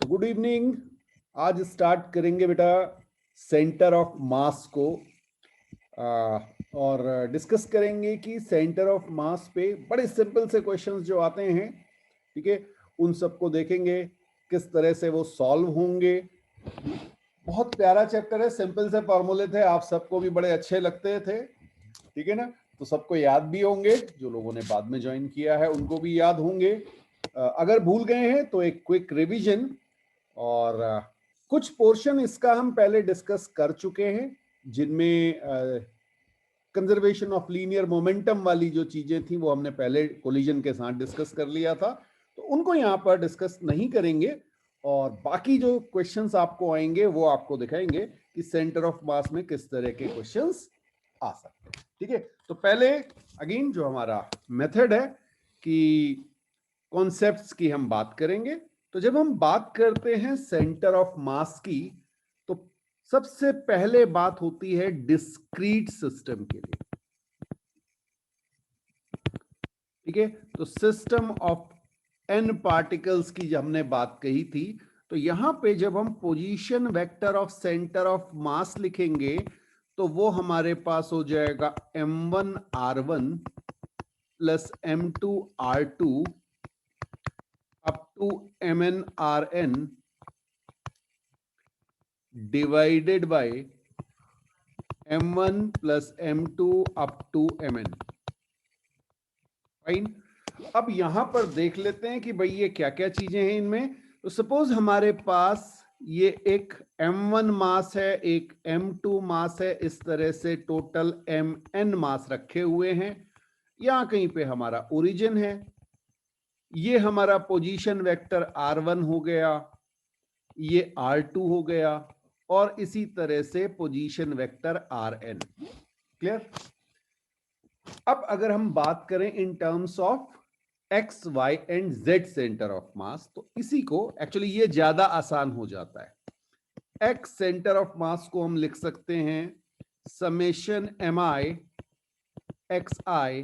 तो good evening. आज start करेंगे बेटा सेंटर ऑफ मास को और डिस्कस करेंगे कि सेंटर ऑफ मास पे बड़े सिंपल से क्वेश्चंस जो आते हैं, ठीक है, उन सबको देखेंगे किस तरह से वो सॉल्व होंगे। बहुत प्यारा चैप्टर है, सिंपल से फॉर्मूले थे, आप सबको भी बड़े अच्छे लगते थे, ठीक है ना। तो सबको याद भी होंगे, जो लोगों ने बाद में ज्वाइन किया है उनको भी याद होंगे। अगर भूल गए हैं तो एक क्विक रिवीजन, और कुछ पोर्शन इसका हम पहले डिस्कस कर चुके हैं, जिनमें कंजर्वेशन ऑफ लीनियर मोमेंटम वाली जो चीजें थी वो हमने पहले कोलिजन के साथ डिस्कस कर लिया था, तो उनको यहां पर डिस्कस नहीं करेंगे। और बाकी जो क्वेश्चंस आपको आएंगे वो आपको दिखाएंगे कि सेंटर ऑफ मास में किस तरह के क्वेश्चंस आ सकते हैं, ठीक है। तो पहले अगेन जो हमारा मेथड है कि कॉन्सेप्ट्स की हम बात करेंगे। तो जब हम बात करते हैं सेंटर ऑफ मास की, तो सबसे पहले बात होती है डिस्क्रीट सिस्टम के लिए, ठीक है। तो सिस्टम ऑफ एन पार्टिकल्स की जब हमने बात कही थी, तो यहां पे जब हम position vector of centre of mass लिखेंगे तो वो हमारे पास हो जाएगा m1r1 plus m2r2 up to mnrn divided by m1 plus m2 up to mn। Fine. अब यहां पर देख लेते हैं कि भाई ये क्या क्या चीजें हैं इनमें। तो सपोज हमारे पास ये एक m1 मास है, एक m2 मास है, इस तरह से टोटल mn मास रखे हुए हैं। यहां कहीं पे हमारा ओरिजिन है, ये हमारा पोजीशन वेक्टर r1 हो गया, ये r2 हो गया, और इसी तरह से पोजीशन वेक्टर rn। क्लियर। अब अगर हम बात करें in terms of x y and z centre of mass, तो इसी को एक्चुअली ये ज्यादा आसान हो जाता है। एक्स सेंटर ऑफ मास को हम लिख सकते हैं summation M I X I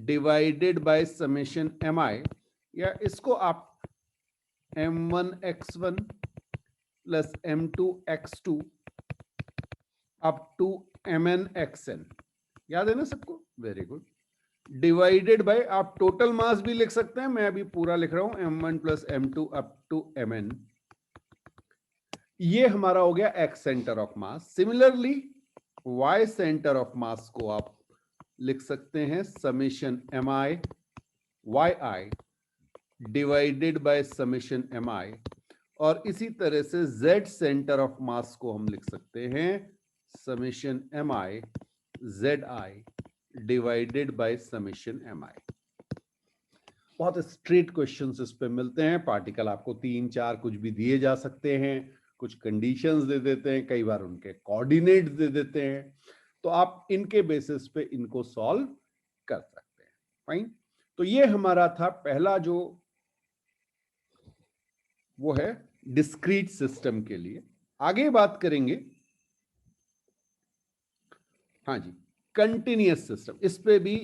divided by summation M I, या इसको आप m1x1 plus m2x2 up to mnxn, याद है ना सबको, वेरी गुड। डिवाइडेड बाय, आप टोटल मास भी लिख सकते हैं, मैं अभी पूरा लिख रहा हूं m1 plus m2 up to mn। ये हमारा हो गया x centre of mass. Similarly y centre of mass को आप लिख सकते हैं summation M I Y I divided by summation M I, और इसी तरह से z सेंटर ऑफ मास को हम लिख सकते हैं summation M I Z I divided by summation M I. बहुत स्ट्रेट क्वेश्चंस इस पे मिलते हैं। पार्टिकल आपको 3-4 कुछ भी दिए जा सकते हैं, कुछ कंडीशंस दे देते हैं, कई बार उनके कोऑर्डिनेट्स दे देते हैं, तो आप इनके बेसिस पे इनको सॉल्व कर सकते हैं। फाइन। तो ये हमारा था पहला जो वो है डिस्क्रीट सिस्टम के लिए। आगे बात करेंगे, हाँ जी, कंटिन्यूअस सिस्टम। इस पे भी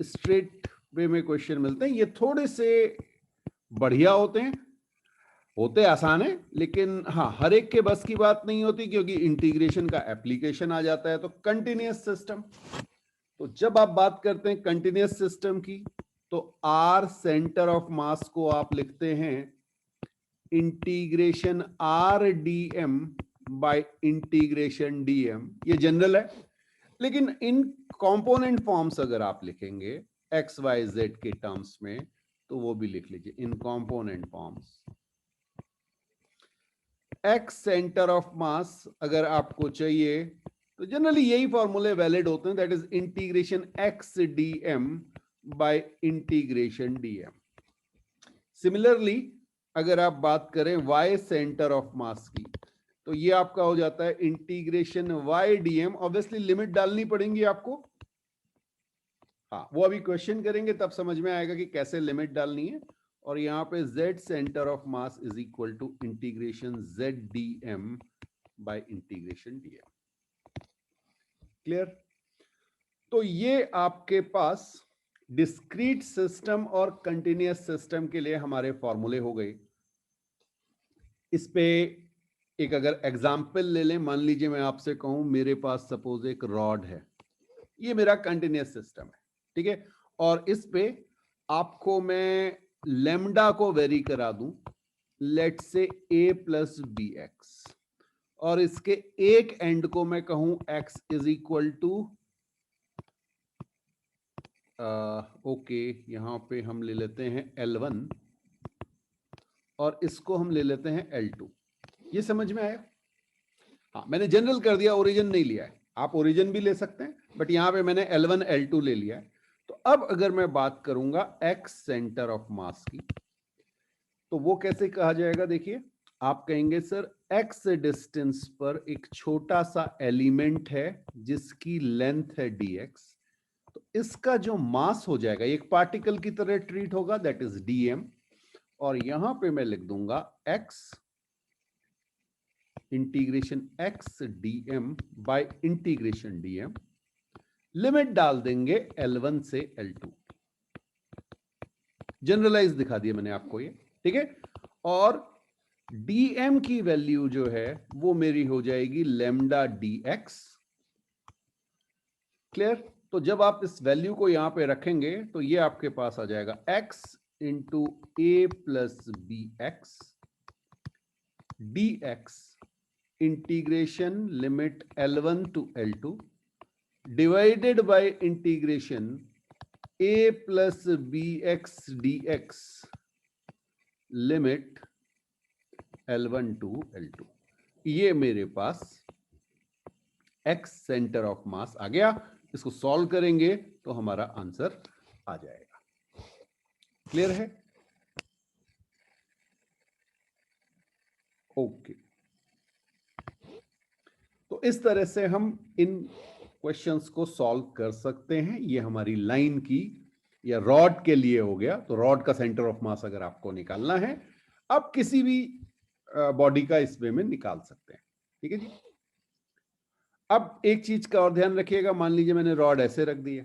स्ट्रेट वे में क्वेश्चन मिलते हैं, ये थोड़े से बढ़िया होते आसान है, लेकिन हाँ हर एक के बस की बात नहीं होती, क्योंकि इंटीग्रेशन का एप्लीकेशन आ जाता है। तो कंटिन्यूअस सिस्टम, तो जब आप बात करते हैं कंटिन्यूअस सिस्टम की, तो आर सेंटर ऑफ मास को आप लिखते हैं integration R D M by integration D M. ये जनरल है, लेकिन इन कंपोनेंट फॉर्म्स अगर आप लिखेंगे एक्स वाई जेड के टर्म्स में, तो वो भी लिख लीजिए in component forms. X centre of mass अगर आपको चाहिए तो जनरली यही फॉर्मूले वैलिड होते हैं, that is integration x d M by integration D m. Similarly अगर आप बात करें वाई सेंटर ऑफ मास की, तो ये आपका हो जाता है integration y d m. Obviously limit डालनी पड़ेगी आपको, हाँ वो अभी क्वेश्चन करेंगे तब समझ में आएगा कि कैसे लिमिट डालनी है। और यहां पे z centre of mass is equal to integration z d M by integration D m. Clear. तो ये आपके पास डिस्क्रीट सिस्टम और कंटिन्यूअस सिस्टम के लिए हमारे फॉर्मूले हो गए। इस पे एक अगर एग्जाम्पल ले लें, मान लीजिए मैं आपसे कहूं मेरे पास सपोज एक रॉड है, ये मेरा कंटिन्यूअस सिस्टम है, ठीक है, और इस पे आपको मैं लेमडा को वेरी करा दूं, लेट से a प्लस बी एक्स, और इसके एक एंड को मैं कहूं x is equal to okay, यहां पे हम ले लेते हैं L1 और इसको हम ले लेते हैं L2। ये समझ में आया? हाँ, मैंने जनरल कर दिया, ओरिजिन नहीं लिया है, आप ओरिजिन भी ले सकते हैं, बट यहां पे मैंने L1 L2 ले लिया है। तो अब अगर मैं बात करूंगा x सेंटर ऑफ मास की, तो वो कैसे कहा जाएगा? देखिए, आप कहेंगे सर x डिस्टेंस पर एक छोटा सा एलिमेंट है जिसकी लेंथ है dx, तो इसका जो मास हो जाएगा एक पार्टिकल की तरह ट्रीट होगा, दैट इज dm, और यहां पे मैं लिख दूंगा x integration x dm bye integration dm, limit डाल देंगे L1 से L2। जनरलाइज दिखा दिया मैंने आपको ये, ठीक है, और dm की वैल्यू जो है वो मेरी हो जाएगी लेमडा dx। क्लियर? तो जब आप इस वैल्यू को यहां पे रखेंगे तो ये आपके पास आ जाएगा x into a plus b x dx integration limit L1 to L2 divided by integration a plus b x dx limit L1 to L2। ये मेरे पास x सेंटर ऑफ मास आ गया। इसको सॉल्व करेंगे तो हमारा आंसर आ जाएगा। क्लियर है? ओके, तो इस तरह से हम इन क्वेश्चंस को सॉल्व कर सकते हैं। ये हमारी लाइन की या रॉड के लिए हो गया, तो रॉड का सेंटर ऑफ मास अगर आपको निकालना है, आप किसी भी बॉडी का इस वे में निकाल सकते हैं। ठीक है जी। अब एक चीज का और ध्यान रखिएगा, मान लीजिए मैंने रॉड ऐसे रख दी है,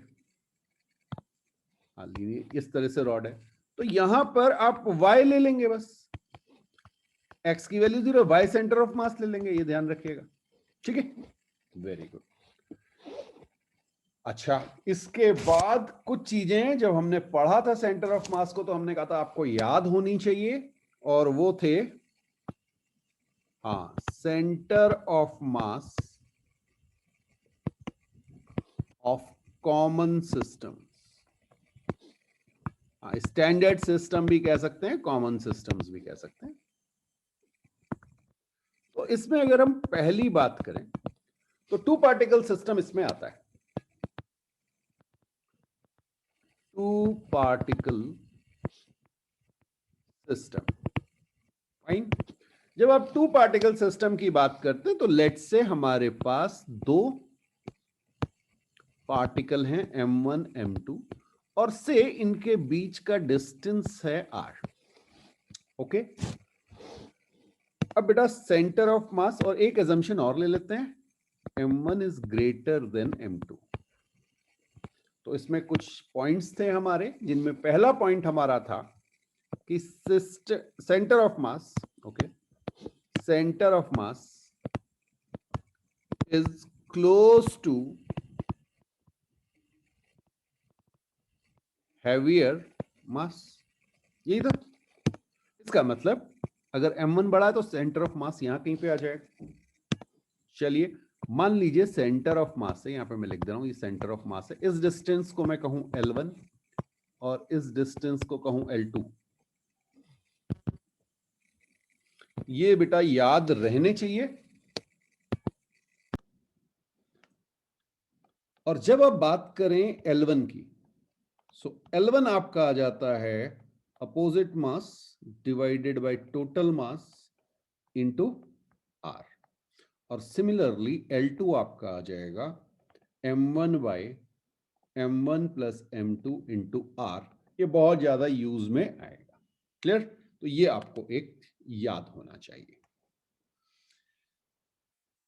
मान लीजिए इस तरह से रॉड है, तो यहां पर आप y ले लेंगे, बस x की वैल्यू 0, y सेंटर ऑफ मास ले लेंगे, ये ध्यान रखिएगा। ठीक है, वेरी गुड। अच्छा, इसके बाद कुछ चीजें जब हमने पढ़ा था सेंटर ऑफ मास को, तो हमने कहा था आपको याद होनी चाहिए, और वो थे हाँ, centre of mass of common system. Standard system भी कह सकते हैं, कॉमन सिस्टम्स भी कह सकते हैं। तो इसमें अगर हम पहली बात करें तो टू पार्टिकल सिस्टम इसमें आता है। Two particle system, fine. जब आप टू पार्टिकल सिस्टम की बात करते हैं तो लेट से हमारे पास दो पार्टिकल हैं m1 m2, और से इनके बीच का डिस्टेंस है r। ओके, अब बेटा सेंटर ऑफ मास और एक अजम्पशन और ले लेते हैं, m1 is greater than m2। तो इसमें कुछ पॉइंट्स थे हमारे, जिनमें पहला पॉइंट हमारा था कि centre of mass, okay, centre of mass is close to heavier mass. यही था इसका मतलब, अगर m1 बड़ा है तो सेंटर ऑफ मास यहां कहीं पे आ जाएगा। चलिए, मान लीजिए सेंटर ऑफ मास है, यहां पे मैं लिख दे रहा हूं ये सेंटर ऑफ मास है, इस डिस्टेंस को मैं कहूं L1 और इस डिस्टेंस को कहूं L2। ये बेटा याद रहने चाहिए। और जब आप बात करें L1 की, सो L1 आपका आ जाता है opposite mass divided by total mass into R, और सिमिलरली L2 आपका आ जाएगा m1 bye m1 plus m2 into R। ये बहुत ज्यादा यूज में आएगा। क्लियर? तो ये आपको एक याद होना चाहिए।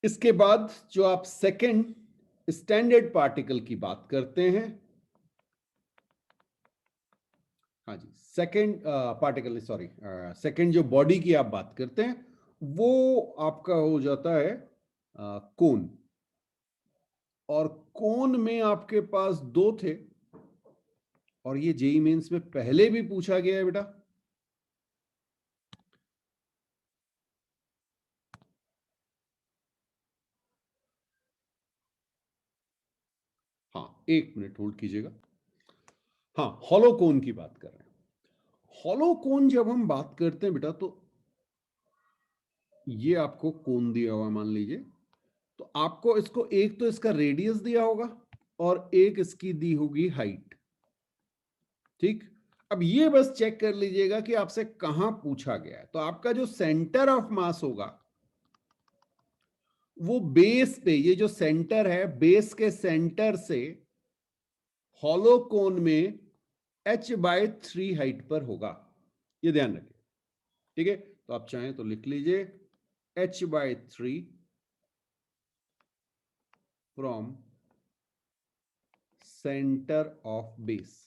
इसके बाद जो आप सेकंड स्टैंडर्ड पार्टिकल की बात करते हैं, हाँ जी, सेकंड पार्टिकल, सॉरी, सेकंड जो बॉडी की आप बात करते हैं, वो आपका हो जाता है कोन, और कोन में आपके पास 2 थे, और ये जेईई मेंस में पहले भी पूछा गया है बेटा। हाँ, 1 मिनट होल्ड कीजिएगा। हाँ, हॉलो कोन की बात कर रहे हैं। हॉलो कोन जब हम बात करते हैं बेटा, तो ये आपको कोन दिया हुआ मान लीजिए, तो आपको इसको एक तो इसका रेडियस दिया होगा और एक इसकी दी होगी हाइट। ठीक, अब ये बस चेक कर लीजिएगा कि आपसे कहां पूछा गया है। तो आपका जो सेंटर ऑफ मास होगा वो बेस पे, ये जो सेंटर है, बेस के सेंटर से हॉलो कोन में h/3 हाइट पर होगा। ये ध्यान रखिए, ठीक है। तो आप चाहें तो लिख लीजिए h/3 from centre of base.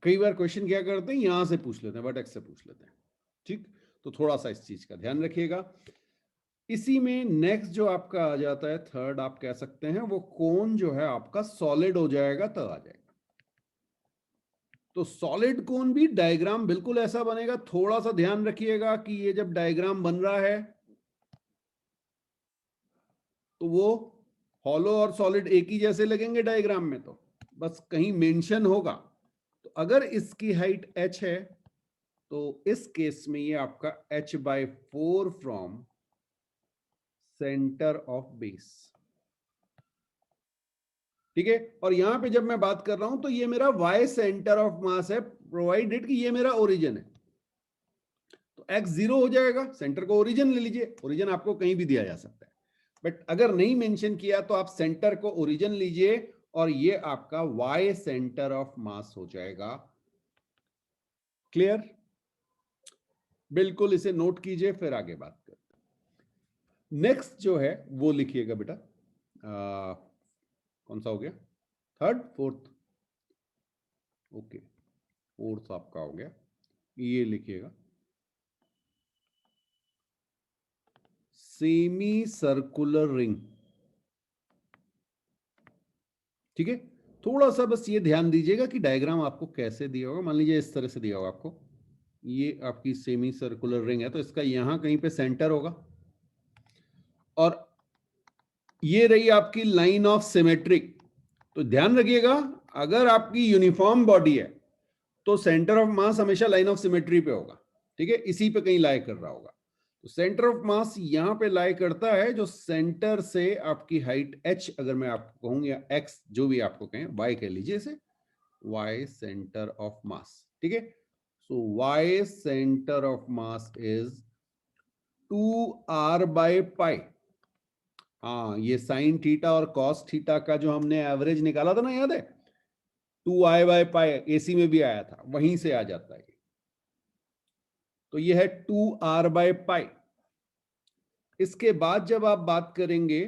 कई बार क्वेश्चन क्या करते हैं, यहां से पूछ लेते हैं, वर्टेक्स से पूछ लेते हैं। ठीक, तो थोड़ा सा इस चीज का ध्यान रखिएगा। इसी में नेक्स्ट जो आपका आ जाता है, थर्ड आप कह सकते हैं, वो कोन जो है आपका सॉलिड हो जाएगा, तब आ जाएगा। तो सॉलिड कोन भी डायग्राम बिल्कुल ऐसा बनेगा। थोड़ा सा ध्यान रखिएगा कि ये जब डायग्राम बन रहा है तो वो हॉलो और सॉलिड एक ही जैसे लगेंगे डायग्राम में, तो बस कहीं मेंशन होगा। तो अगर इसकी हाइट h है तो इस केस में ये आपका h/4 from centre of base. ठीक है, और यहां पे जब मैं बात कर रहा हूं तो ये मेरा y सेंटर ऑफ मास है, प्रोवाइडेड कि ये मेरा ओरिजिन है। तो x 0 हो जाएगा, सेंटर को ओरिजिन ले लीजिए, ओरिजिन आपको कहीं भी दिया जा सकता है, बट अगर नहीं मेंशन किया तो आप सेंटर को ओरिजिन लीजिए, और ये आपका y सेंटर ऑफ मास हो जाएगा। क्लियर? बिल्कुल, इसे नोट कीजिए, फिर आगे बात करते हैं। नेक्स्ट जो है वो लिखिएगा बेटा, कौन सा हो गया, थर्ड फोर्थ, ओके, फोर्थ आपका हो गया, ये लिखिएगा सेमी सर्कुलर रिंग। ठीक है, थोड़ा सा बस ये ध्यान दीजिएगा कि डायग्राम आपको कैसे दिया होगा। मान लीजिए इस तरह से दिया होगा आपको, ये आपकी सेमी सर्कुलर रिंग है, तो इसका यहां कहीं पे सेंटर होगा, और ये रही आपकी लाइन ऑफ सिमेट्रिक। तो ध्यान रखिएगा, अगर आपकी यूनिफॉर्म बॉडी है तो सेंटर ऑफ मास हमेशा लाइन ऑफ सिमेट्री पे होगा। ठीक है, इसी पे कहीं लाई कर रहा होगा। तो सेंटर ऑफ मास यहां पे लाई करता है, जो सेंटर से आपकी हाइट h, अगर मैं आपको कहूं, या x, जो भी आपको कहें, y कह लीजिए इसे, y सेंटर ऑफ मास। ठीक है, सो y centre of mass is 2r/π। हाँ, ये साइन थीटा और कॉस थीटा का जो हमने एवरेज निकाला था ना, याद है, 2i/π, एसी में भी आया था, वहीं से आ जाता है। तो ये है 2r/π। इसके बाद जब आप बात करेंगे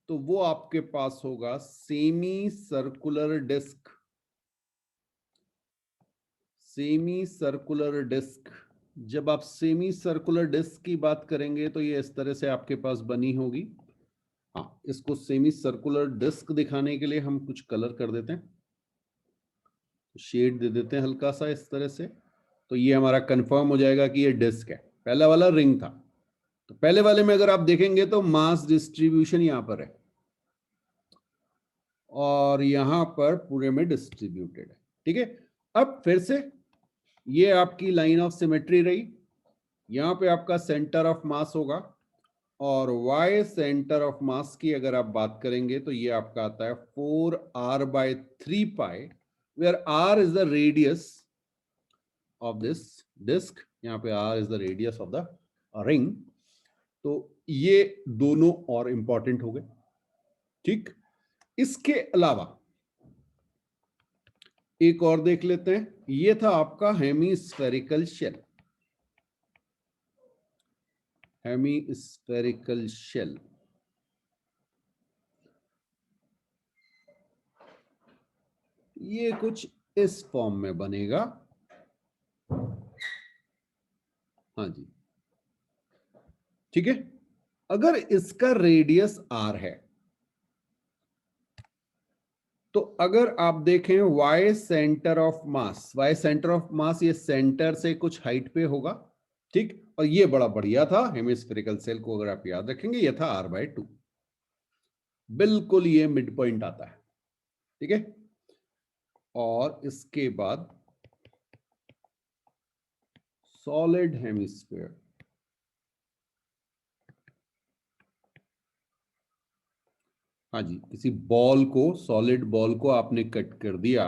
तो वो आपके पास होगा semi circular disc. Semi circular disc, जब आप सेमी सर्कुलर डिस्क की बात करेंगे तो ये इस तरह से आपके पास बनी होगी। हाँ, इसको सेमी सर्कुलर डिस्क दिखाने के लिए हम कुछ कलर कर देते हैं, शेड दे देते हैं हल्का सा इस तरह से। तो ये हमारा कंफर्म हो जाएगा कि ये डिस्क है। पहला वाला रिंग था, तो पहले वाले में अगर आप देखेंगे तो मास डिस्ट्रीब्यूशन यहां पर है, और यहां पर पूरे में डिस्ट्रीब्यूटेड है। ठीक है, अब फिर से ये आपकी लाइन ऑफ सिमेट्री रही, यहां पे आपका सेंटर ऑफ मास होगा, और y सेंटर ऑफ मास की अगर आप बात करेंगे तो ये आपका आता है 4r/3π, where r is the radius of this disc. यहां पे r is the radius of the ring. तो ये दोनों और इंपॉर्टेंट हो गए। ठीक, इसके अलावा एक और देख लेते हैं, ये था आपका हेमीस्फेरिकल शेल। हेमीस्फेरिकल शेल, ये कुछ इस फॉर्म में बनेगा। हाँ जी, ठीक है। अगर इसका रेडियस r है तो अगर आप देखें y centre of mass, y centre of मास ये सेंटर से कुछ हाइट पे होगा, ठीक। और ये बड़ा बढ़िया था हेमिस्फेरिकल सेल को अगर आप याद रखेंगे, ये था r/2, बिल्कुल ये मिड पॉइंट आता है, ठीक है। और इसके बाद सॉलिड हेमिस्फीयर, हाँ जी, किसी बॉल को, सॉलिड बॉल को आपने कट कर दिया,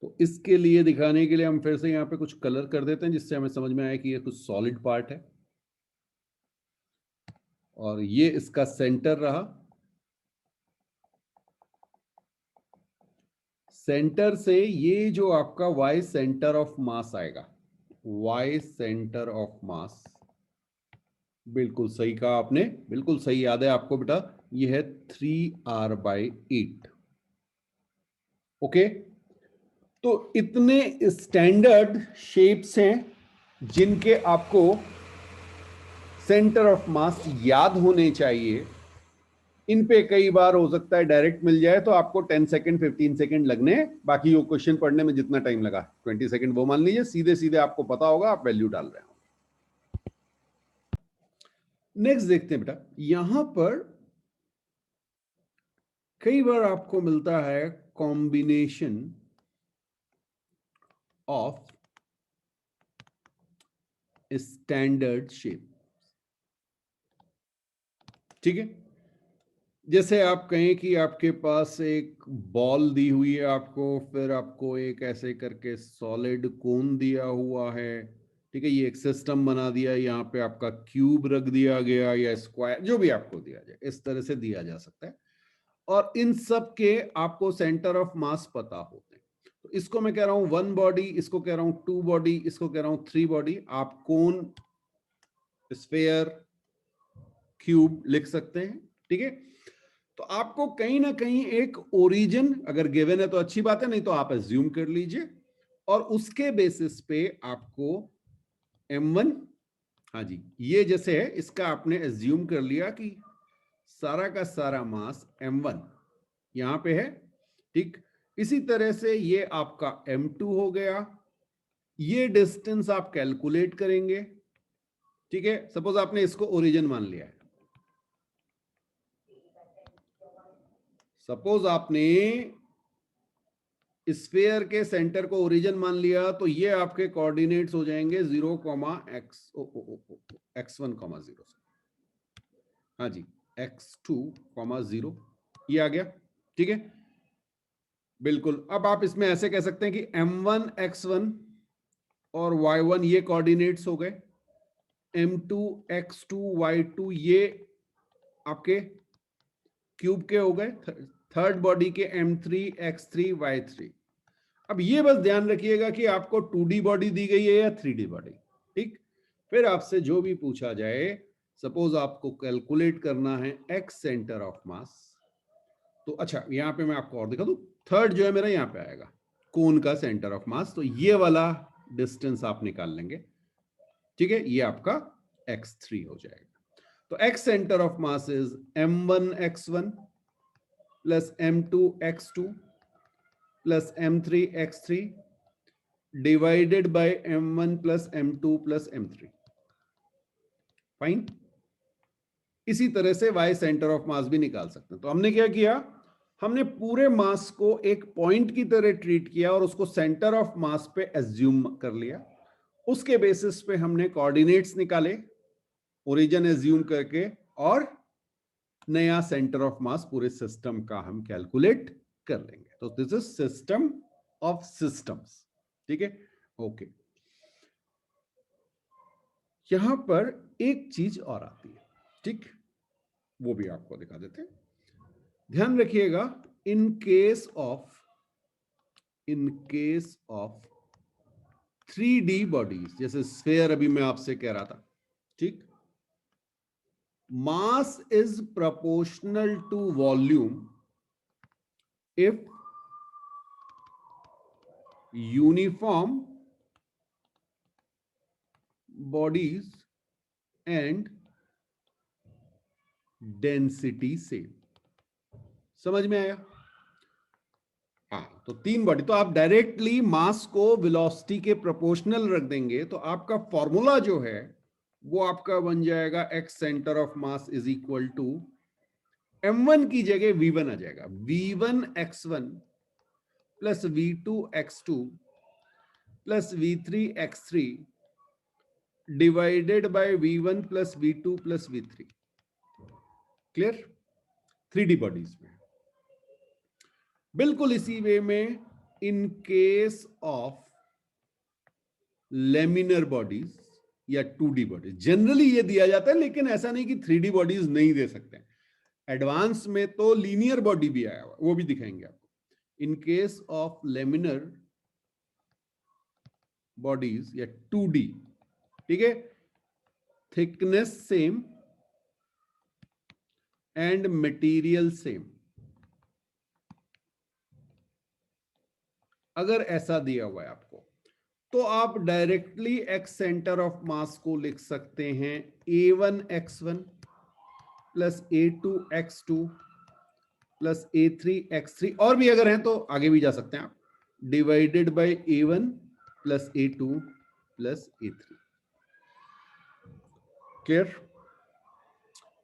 तो इसके लिए दिखाने के लिए हम फिर से यहां पे कुछ कलर कर देते हैं जिससे हमें समझ में आए कि ये कुछ सॉलिड पार्ट है। और ये इसका सेंटर रहा, सेंटर से ये जो आपका y सेंटर ऑफ मास आएगा, y सेंटर ऑफ मास, बिल्कुल सही कहा आपने, बिल्कुल सही याद है आपको बेटा, ये है 3r/8। ओके, तो इतने स्टैंडर्ड शेप्स हैं जिनके आपको सेंटर ऑफ मास याद होने चाहिए। इन पे कई बार हो सकता है डायरेक्ट मिल जाए तो आपको 10 सेकंड 15 सेकंड लगने, बाकी वो क्वेश्चन पढ़ने में जितना टाइम लगा 20 सेकंड वो मान लीजिए, सीधे सीधे आपको पता होगा, आप वैल्यू डाल रहे हो। नेक्स्ट देखते हैं बेटा, यहां पर कई बार आपको मिलता है कॉम्बिनेशन ऑफ स्टैंडर्ड शेप, ठीक है। जैसे आप कहें कि आपके पास एक बॉल दी हुई है आपको, फिर आपको एक ऐसे करके सॉलिड कोन दिया हुआ है, ठीक है, ये एक सिस्टम बना दिया, यहाँ पे आपका क्यूब रख दिया गया या स्क्वायर, जो भी आपको दिया जाए इस तरह से दिया जा सकता है। और इन सब के आपको सेंटर ऑफ मास पता होते हैं। तो इसको मैं कह रहा हूं 1 बॉडी, इसको कह रहा हूं 2 बॉडी, इसको कह रहा हूं 3 बॉडी। आप कोन, स्फेयर, क्यूब लिख सकते हैं, ठीक है। तो आपको कहीं ना कहीं एक ओरिजिन अगर गिवन है तो अच्छी बात है, नहीं तो आप एज्यूम कर लीजिए, और उसके बेसिस पे आपको m1, हाँ जी, ये जैसे है इसका आपने एज्यूम कर लिया कि सारा का सारा मास m1 यहां पे है, ठीक। इसी तरह से ये आपका m2 हो गया, ये डिस्टेंस आप कैलकुलेट करेंगे, ठीक है। सपोज आपने इसको ओरिजिन मान लिया है, सपोज आपने स्फेयर के सेंटर को ओरिजिन मान लिया, तो ये आपके कोऑर्डिनेट्स हो जाएंगे 0, x1, 0, हाँ जी, x2, 0, ये आ गया, ठीक है। बिल्कुल, अब आप इसमें ऐसे कह सकते हैं कि m1 x1 और y1 ये कोऑर्डिनेट्स हो गए, m2 x2 y2 ये आपके क्यूब के हो गए, थर्ड बॉडी के m3 x3 y3। अब ये बस ध्यान रखिएगा कि आपको 2D बॉडी दी गई है या 3D बॉडी, ठीक। फिर आपसे जो भी पूछा जाए, सपोज आपको कैलकुलेट करना है x सेंटर ऑफ मास, तो अच्छा यहां पे मैं आपको और दिखा दूं, थर्ड जो है मेरा यहां पे आएगा कोन का सेंटर ऑफ मास, तो ये वाला डिस्टेंस आप निकाल लेंगे, ठीक है, ये आपका x3 हो जाएगा। तो x centre of mass is m1 x1 plus m2 x2 plus m3 x3 divided by m1 plus m2 plus m3, fine. इसी तरह से y सेंटर ऑफ मास भी निकाल सकते हैं। तो हमने क्या किया, हमने पूरे मास को एक पॉइंट की तरह ट्रीट किया और उसको सेंटर ऑफ मास पे एज्यूम कर लिया, उसके बेसिस पे हमने कोऑर्डिनेट्स निकाले ओरिजिन एज्यूम करके, और नया सेंटर ऑफ मास पूरे सिस्टम का हम कैलकुलेट कर लेंगे। तो this is system of systems, ठीक है, ओके। यहां पर एक चीज और आती है, ठीक, वो भी आपको दिखा देते हैं। ध्यान रखिएगा, in case of 3D bodies, जैसे स्फेयर अभी मैं आपसे कह रहा था, ठीक, mass is proportional to volume if uniform bodies and density same. समझ में आया? हाँ, तो 3 बॉडी, तो आप डायरेक्टली मास को वेलोसिटी के प्रोपोर्शनल रख देंगे, तो आपका फॉर्मूला जो है वो आपका बन जाएगा x centre of mass is equal to m1 की जगह v1 आ जाएगा, v1 x1 plus v2 x2 plus v3 x3 divided by v1 plus v2 plus v3। Clear? 3D bodies में बिल्कुल इसी वे में in case of laminar bodies या 2D bodies generally ये दिया जाता है, लेकिन ऐसा नहीं कि 3D बॉडीज नहीं दे सकते हैं। एडवांस में तो लीनियर बॉडी भी आया हुआ, वो भी दिखाएंगे आपको। इन केस ऑफ लेमिनर बॉडीज या 2D, ठीक है, thickness same and material same, अगर ऐसा दिया हुआ है आपको, तो आप directly x centre of mass को लिख सकते हैं a1 x1 plus a2 x2 plus a3 x3, और भी अगर हैं तो आगे भी जा सकते हैं आप, divided by a1 plus a2 plus a3। Clear?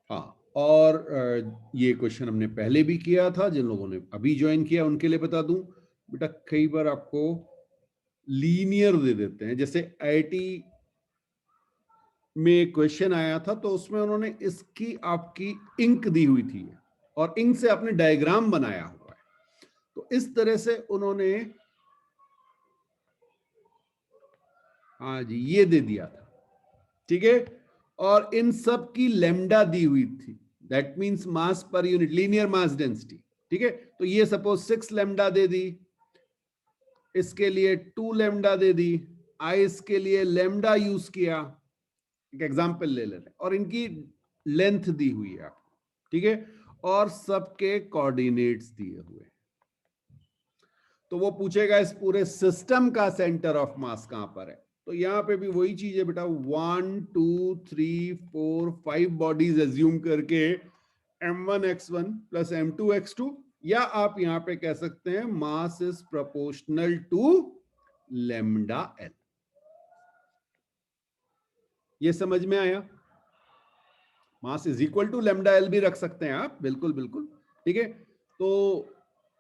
हाँ, और ये क्वेश्चन हमने पहले भी किया था, जिन लोगों ने अभी ज्वाइन किया उनके लिए बता दूं बेटा, कई बार आपको लीनियर दे देते हैं। जैसे आईआईटी में क्वेश्चन आया था, तो उसमें उन्होंने इसकी आपकी इंक दी हुई थी और इंक से आपने डायग्राम बनाया हुआ है, तो इस तरह से उन्होंने, हाँ जी, ये दे दिया था, ठीक है, और इन सब की लेमडा दी हुई थी, that means mass per unit, linear mass density, ठीक है। तो ये सपोज 6 लेमडा दे दी, इसके लिए 2 लेमडा दे दी, आइस के लिए लेमडा यूज किया, एक एग्जांपल ले लेते हैं, और इनकी लेंथ दी हुई है आपको, ठीक है, और सबके कोऑर्डिनेट्स दिए हुए। तो वो पूछेगा इस पूरे सिस्टम का सेंटर ऑफ मास कहां पर है, तो यहां पे भी वही चीज है बेटा, 1 2 3 4 5 बॉडीज एज्यूम करके m1 x1 plus m2 x2, या आप यहां पे कह सकते हैं mass is proportional to lambda l. ये समझ में आया? Mass is equal to lambda l भी रख सकते हैं आप, बिल्कुल बिल्कुल, ठीक है। तो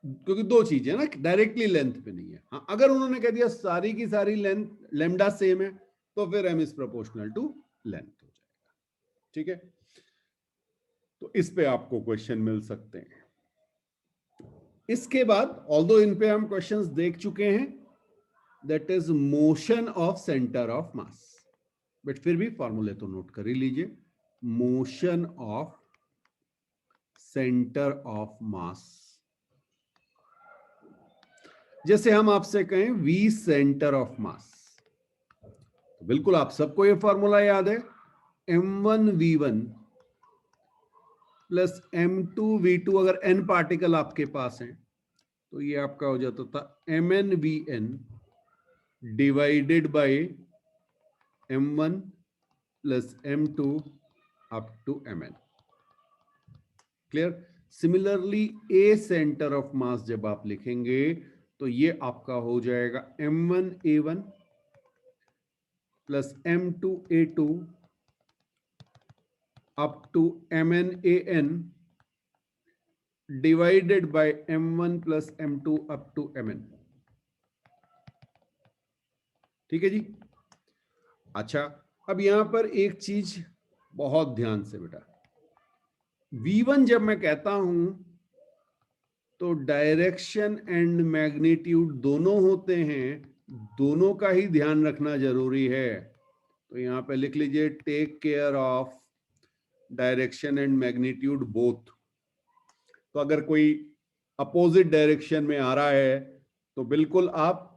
क्योंकि 2 चीजें ना, डायरेक्टली लेंथ पे नहीं है। हाँ, अगर उन्होंने कह दिया सारी की सारी लेंथ लेमडा सेम है, तो फिर m is proportional to length हो जाएगा, ठीक है। तो इस पे आपको क्वेश्चन मिल सकते हैं। इसके बाद ऑल्दो इन पे हम क्वेश्चंस देख चुके हैं, that is motion of centre of mass, but फिर भी फॉर्मूले तो नोट कर ही लीजिए। मोशन ऑफ सेंटर ऑफ मास, जैसे हम आपसे कहें v सेंटर ऑफ मास, तो बिल्कुल आप सबको ये फॉर्मूला याद है, m1 v1 plus m2 v2, अगर n पार्टिकल आपके पास हैं तो ये आपका हो जाता था mn vn divided by m1 plus m2 up to mn। Clear? Similarly a centre of mass जब आप लिखेंगे तो ये आपका हो जाएगा m1 a1 plus m2 a2 up to mn an divided by m1 plus m2 up to mn। ठीक है जी। अच्छा, अब यहां पर एक चीज बहुत ध्यान से बेटा, v1 जब मैं कहता हूं तो डायरेक्शन एंड मैग्नीट्यूड दोनों होते हैं, दोनों का ही ध्यान रखना जरूरी है। तो यहां पे लिख लीजिए take care of direction and magnitude both. तो अगर कोई अपोजिट डायरेक्शन में आ रहा है तो बिल्कुल आप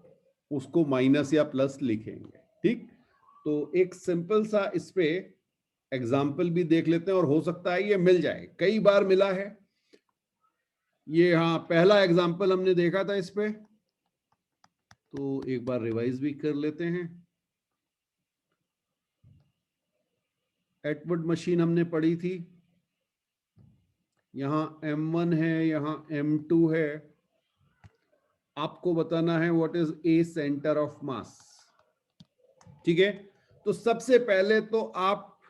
उसको माइनस या प्लस लिखेंगे, ठीक। तो एक सिंपल सा इस पे एग्जाम्पल भी देख लेते हैं, और हो सकता है ये मिल जाए, कई बार मिला है ये। हाँ, पहला एग्जाम्पल हमने देखा था इस पे, तो एक बार रिवाइज भी कर लेते हैं। एटवुड मशीन हमने पढ़ी थी, यहां M1 है, यहां M2 है। आपको बताना है what is a centre of मास। ठीक है, तो सबसे पहले तो आप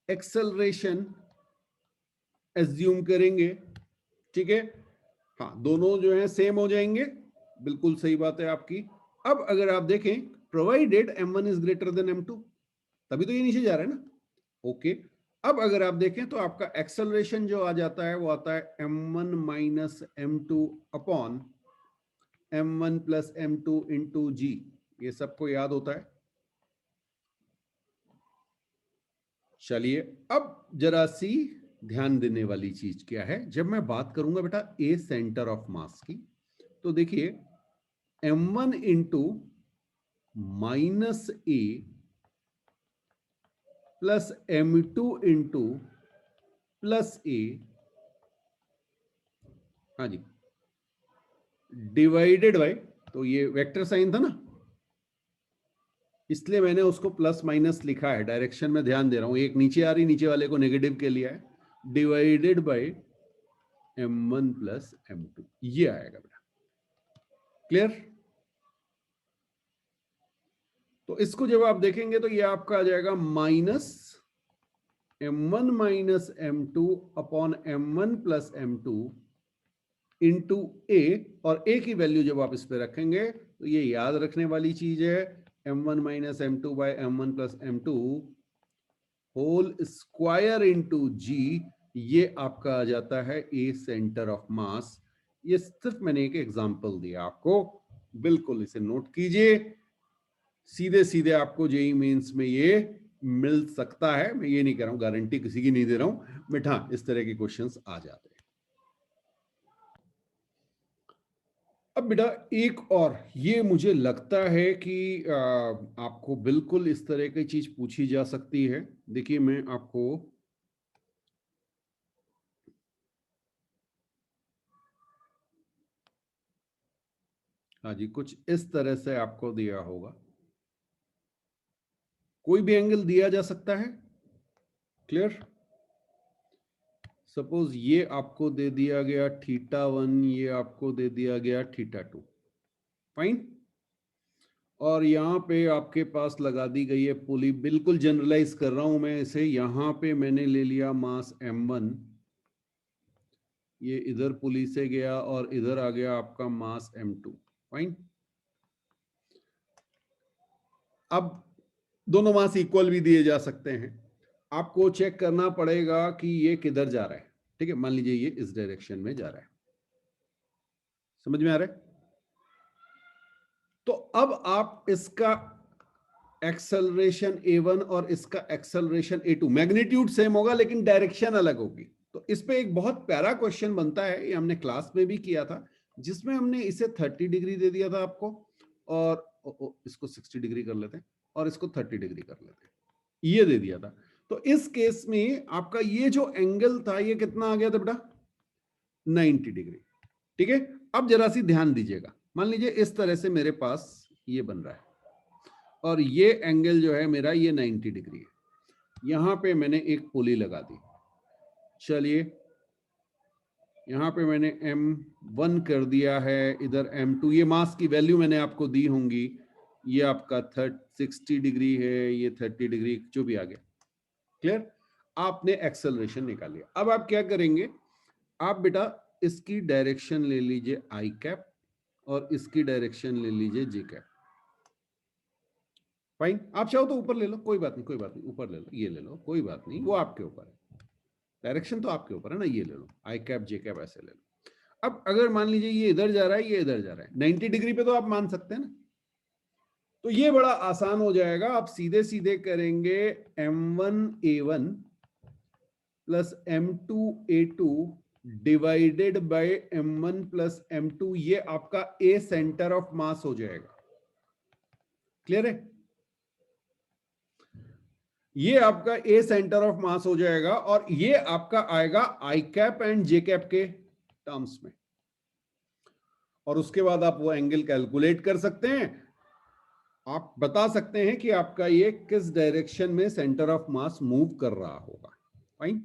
एक्सेलरेशन एज्यूम करेंगे। ठीक है, हाँ, दोनों जो है सेम हो जाएंगे, बिल्कुल सही बात है आपकी। अब अगर आप देखें, provided M1 is greater than M2, तभी तो ये नीचे जा रहा है ना। ओके, अब अगर आप देखें तो आपका एक्सेलरेशन जो आ जाता है वो आता है M1 minus M2 upon M1 plus M2 into G. ये सबको याद होता है। चलिए, अब जरा सी ध्यान देने वाली चीज क्या है, जब मैं बात करूंगा बेटा ए सेंटर ऑफ मास की, तो देखिए M1 इंटू माइनस ए प्लस M2 इंटू प्लस ए, हाँ जी, डिवाइडेड बाय, तो ये वेक्टर साइन था ना, इसलिए मैंने उसको प्लस माइनस लिखा है, डायरेक्शन में ध्यान दे रहा हूं, एक नीचे आ रही, नीचे वाले को नेगेटिव के लिया है, divided by M1 plus M2, ये आएगा बेटा। क्लियर? तो इसको जब आप देखेंगे तो ये आपका आ जाएगा minus M1 minus M2 upon M1 plus M2 into A, और ए की वैल्यू जब आप इस पे रखेंगे तो ये याद रखने वाली चीज है, M1 minus M2 by M1 plus M2 whole square into G. ये आपका आ जाता है ए सेंटर ऑफ मास। ये सिर्फ मैंने एक एग्जांपल दिया आपको, बिल्कुल इसे नोट कीजिए, सीधे सीधे आपको जेईई मेंस में ये मिल सकता है। मैं ये नहीं कह रहा हूं, गारंटी किसी की नहीं दे रहा हूं, बट हाँ, इस तरह के क्वेश्चंस आ जाते हैं। अब बेटा एक और, ये मुझे लगता है कि आपको बिल्कुल इस तरह की चीज पूछी जा सकती है। देखिए मैं आपको हाँ जी, कुछ इस तरह से आपको दिया होगा, कोई भी एंगल दिया जा सकता है। क्लियर? सपोज ये आपको दे दिया गया θ1, ये आपको दे दिया गया θ2, फाइन, और यहां पे आपके पास लगा दी गई है पुली, बिल्कुल जनरलाइज कर रहा हूं मैं इसे, यहां पे मैंने ले लिया मास M1, ये इधर पुली से गया और इधर आ गया आपका मास M2, फाइन। अब दोनों मास इक्वल भी दिए जा सकते हैं, आपको चेक करना पड़ेगा कि ये किधर जा रहा है। ठीक है, मान लीजिए ये इस डायरेक्शन में जा रहा है, समझ में आ रहा है? तो अब आप इसका एक्सेलरेशन A1 और इसका एक्सेलरेशन A2, मैग्नीट्यूड सेम होगा लेकिन डायरेक्शन अलग होगी। तो इस पे एक बहुत प्यारा क्वेश्चन बनता है, ये हमने क्लास में भी किया था, जिसमें हमने इसे 30 डिग्री दे दिया था आपको, और इसको 60 डिग्री कर लेते हैं और इसको 30 डिग्री कर लेते हैं, ये दे दिया था। तो इस केस में आपका ये जो एंगल था ये कितना आ गया था बेटा? 90 डिग्री। ठीक है, अब जरा सी ध्यान दीजिएगा, मान लीजिए इस तरह से मेरे पास ये बन रहा है और ये एंगल जो है मेरा ये 90 डिग्री है, यहां पे मैंने एक पुली लगा दी। चलिए यहां पे मैंने M1 कर दिया है, इधर M2, ये मास की वैल्यू मैंने आपको दी होंगी, ये आपका 60 डिग्री है, ये 30 डिग्री, जो भी आ गया। क्लियर? आपने एक्सेलरेशन निकाल लिया। अब आप क्या करेंगे, आप बेटा इसकी डायरेक्शन ले लीजिए आई कैप और इसकी डायरेक्शन ले लीजिए जे कैप, फाइन। आप चाहो तो ऊपर ले लो, कोई बात नहीं, कोई बात नहीं, ऊपर ले लो, ये ले लो, कोई बात नहीं, वो आपके ऊपर है, डायरेक्शन तो आपके ऊपर है ना, ये ले लो, आई कैप जे कैप ऐसे ले लो। अब अगर मान लीजिए ये इधर जा रहा है, ये इधर जा रहा है, 90 डिग्री पे तो आप मान सकते हैं ना, तो ये बड़ा आसान हो जाएगा, आप सीधे सीधे करेंगे M1 A1 plus M2 A2 divided by M1 plus M2, ये आपका ए सेंटर ऑफ मास हो जाएगा। क्लियर है? ये आपका ए सेंटर ऑफ मास हो जाएगा और ये आपका आएगा आई कैप एंड जे कैप के टर्म्स में, और उसके बाद आप वो एंगल कैलकुलेट कर सकते हैं। आप बता सकते हैं कि आपका ये किस डायरेक्शन में सेंटर ऑफ मास मूव कर रहा होगा। फाइन।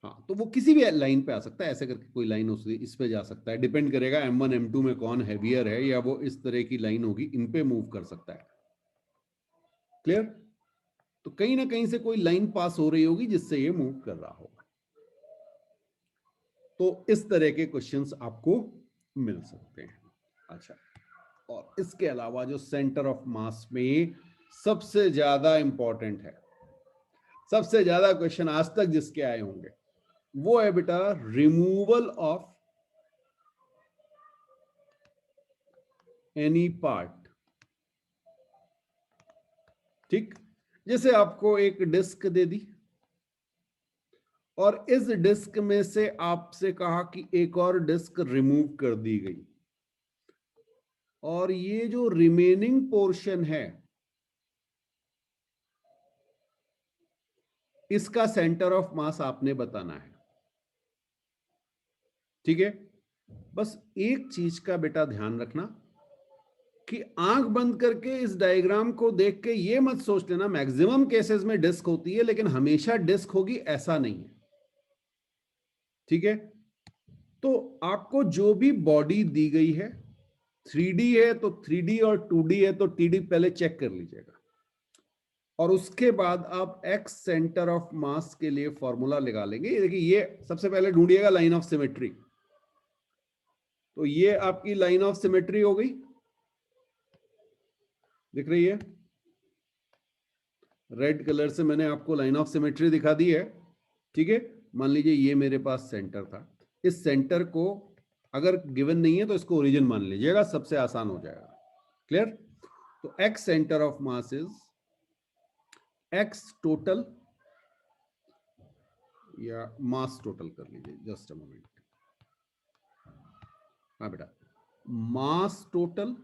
हाँ, तो वो किसी भी लाइन पे आ सकता है, ऐसे करके कोई लाइन उस इस पे जा सकता है, डिपेंड करेगा M1 M2 में कौन हैवियर है, या वो इस तरह की लाइन होगी इन पे मूव कर सकता है। क्लियर? तो कहीं ना कहीं से कोई लाइन पास हो रही होगी जिससे ये मूव कर रहा होगा। तो इस तरह के क्वेश्चंस आपको मिल सकते हैं। अच्छा, और इसके अलावा जो सेंटर ऑफ मास में सबसे ज्यादा इंपॉर्टेंट है, सबसे ज्यादा क्वेश्चन आज तक जिसके आए होंगे, वो है बेटा रिमूवल ऑफ एनी पार्ट। ठीक, जैसे आपको एक डिस्क दे दी और इस डिस्क में से आपसे कहा कि एक और डिस्क रिमूव कर दी गई, और ये जो रिमेनिंग पोर्शन है इसका सेंटर ऑफ मास आपने बताना है। ठीक है, बस एक चीज का बेटा ध्यान रखना कि आंख बंद करके इस डायग्राम को देख के ये मत सोच लेना मैक्सिमम केसेस में डिस्क होती है, लेकिन हमेशा डिस्क होगी ऐसा नहीं है। ठीक है, तो आपको जो भी बॉडी दी गई है, 3D है तो 3D और 2D है तो TD पहले चेक कर लीजिएगा, और उसके बाद आप एक्स सेंटर ऑफ मास के लिए फॉर्मूला लगा लेंगे। देखिए, ये सबसे पहले ढूंढिएगा लाइन ऑफ सिमेट्री। तो ये आपकी लाइन ऑफ सिमेट्री हो गई, दिख रही है? रेड कलर से मैंने आपको लाइन ऑफ सिमेट्री दिखा दी है। ठीक है, मान लीजिए ये मेरे पास सेंटर था, इस सेंटर को अगर गिवन नहीं है तो इसको ओरिजिन मान लीजिएगा, सबसे आसान हो जाएगा। क्लियर? तो x centre of mass is x total, या मास टोटल कर लीजिए, जस्ट अ मोमेंट। हाँ बेटा, mass total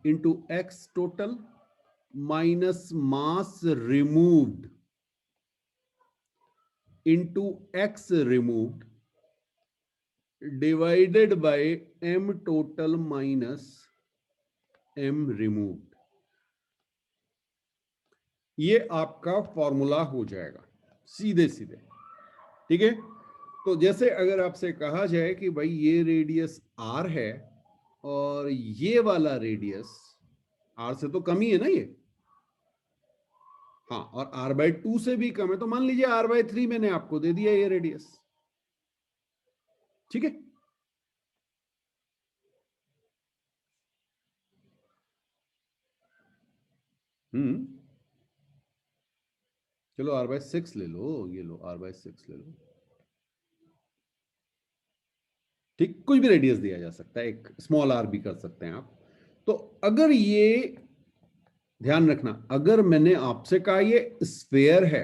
into x total minus mass removed into x removed divided bye m total minus m removed. ये आपका formula हो जाएगा सीधे सीधे। ठीक है, तो जैसे अगर आपसे कहा जाए कि भाई ये रेडियस r है और ये वाला रेडियस r से तो कम ही है ना ये, हाँ, और r/2 से भी कम है, तो मान लीजिए r/3 मैंने आपको दे दिया ये रेडियस। ठीक है, चलो r/6 ले लो, ये लो r/6 ले लो। ठीक, कुछ भी रेडियस दिया जा सकता है, एक स्मॉल r भी कर सकते हैं आप। तो अगर ये ध्यान रखना, अगर मैंने आपसे कहा ये स्फेयर है,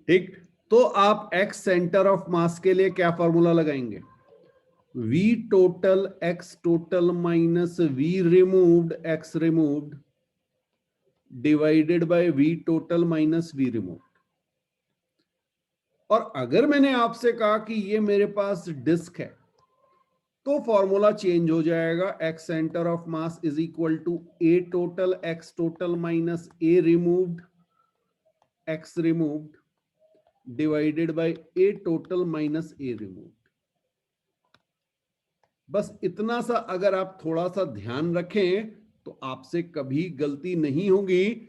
ठीक, तो आप एक्स सेंटर ऑफ मास के लिए क्या फॉर्मूला लगाएंगे? v total x total minus v removed x removed divided by v total minus v removed. और अगर मैंने आपसे कहा कि ये मेरे पास डिस्क है, तो फॉर्मूला चेंज हो जाएगा, x centre of mass is equal to a total x total minus a removed x removed divided by a total minus a removed. बस इतना सा अगर आप थोड़ा सा ध्यान रखें तो आपसे कभी गलती नहीं होगी।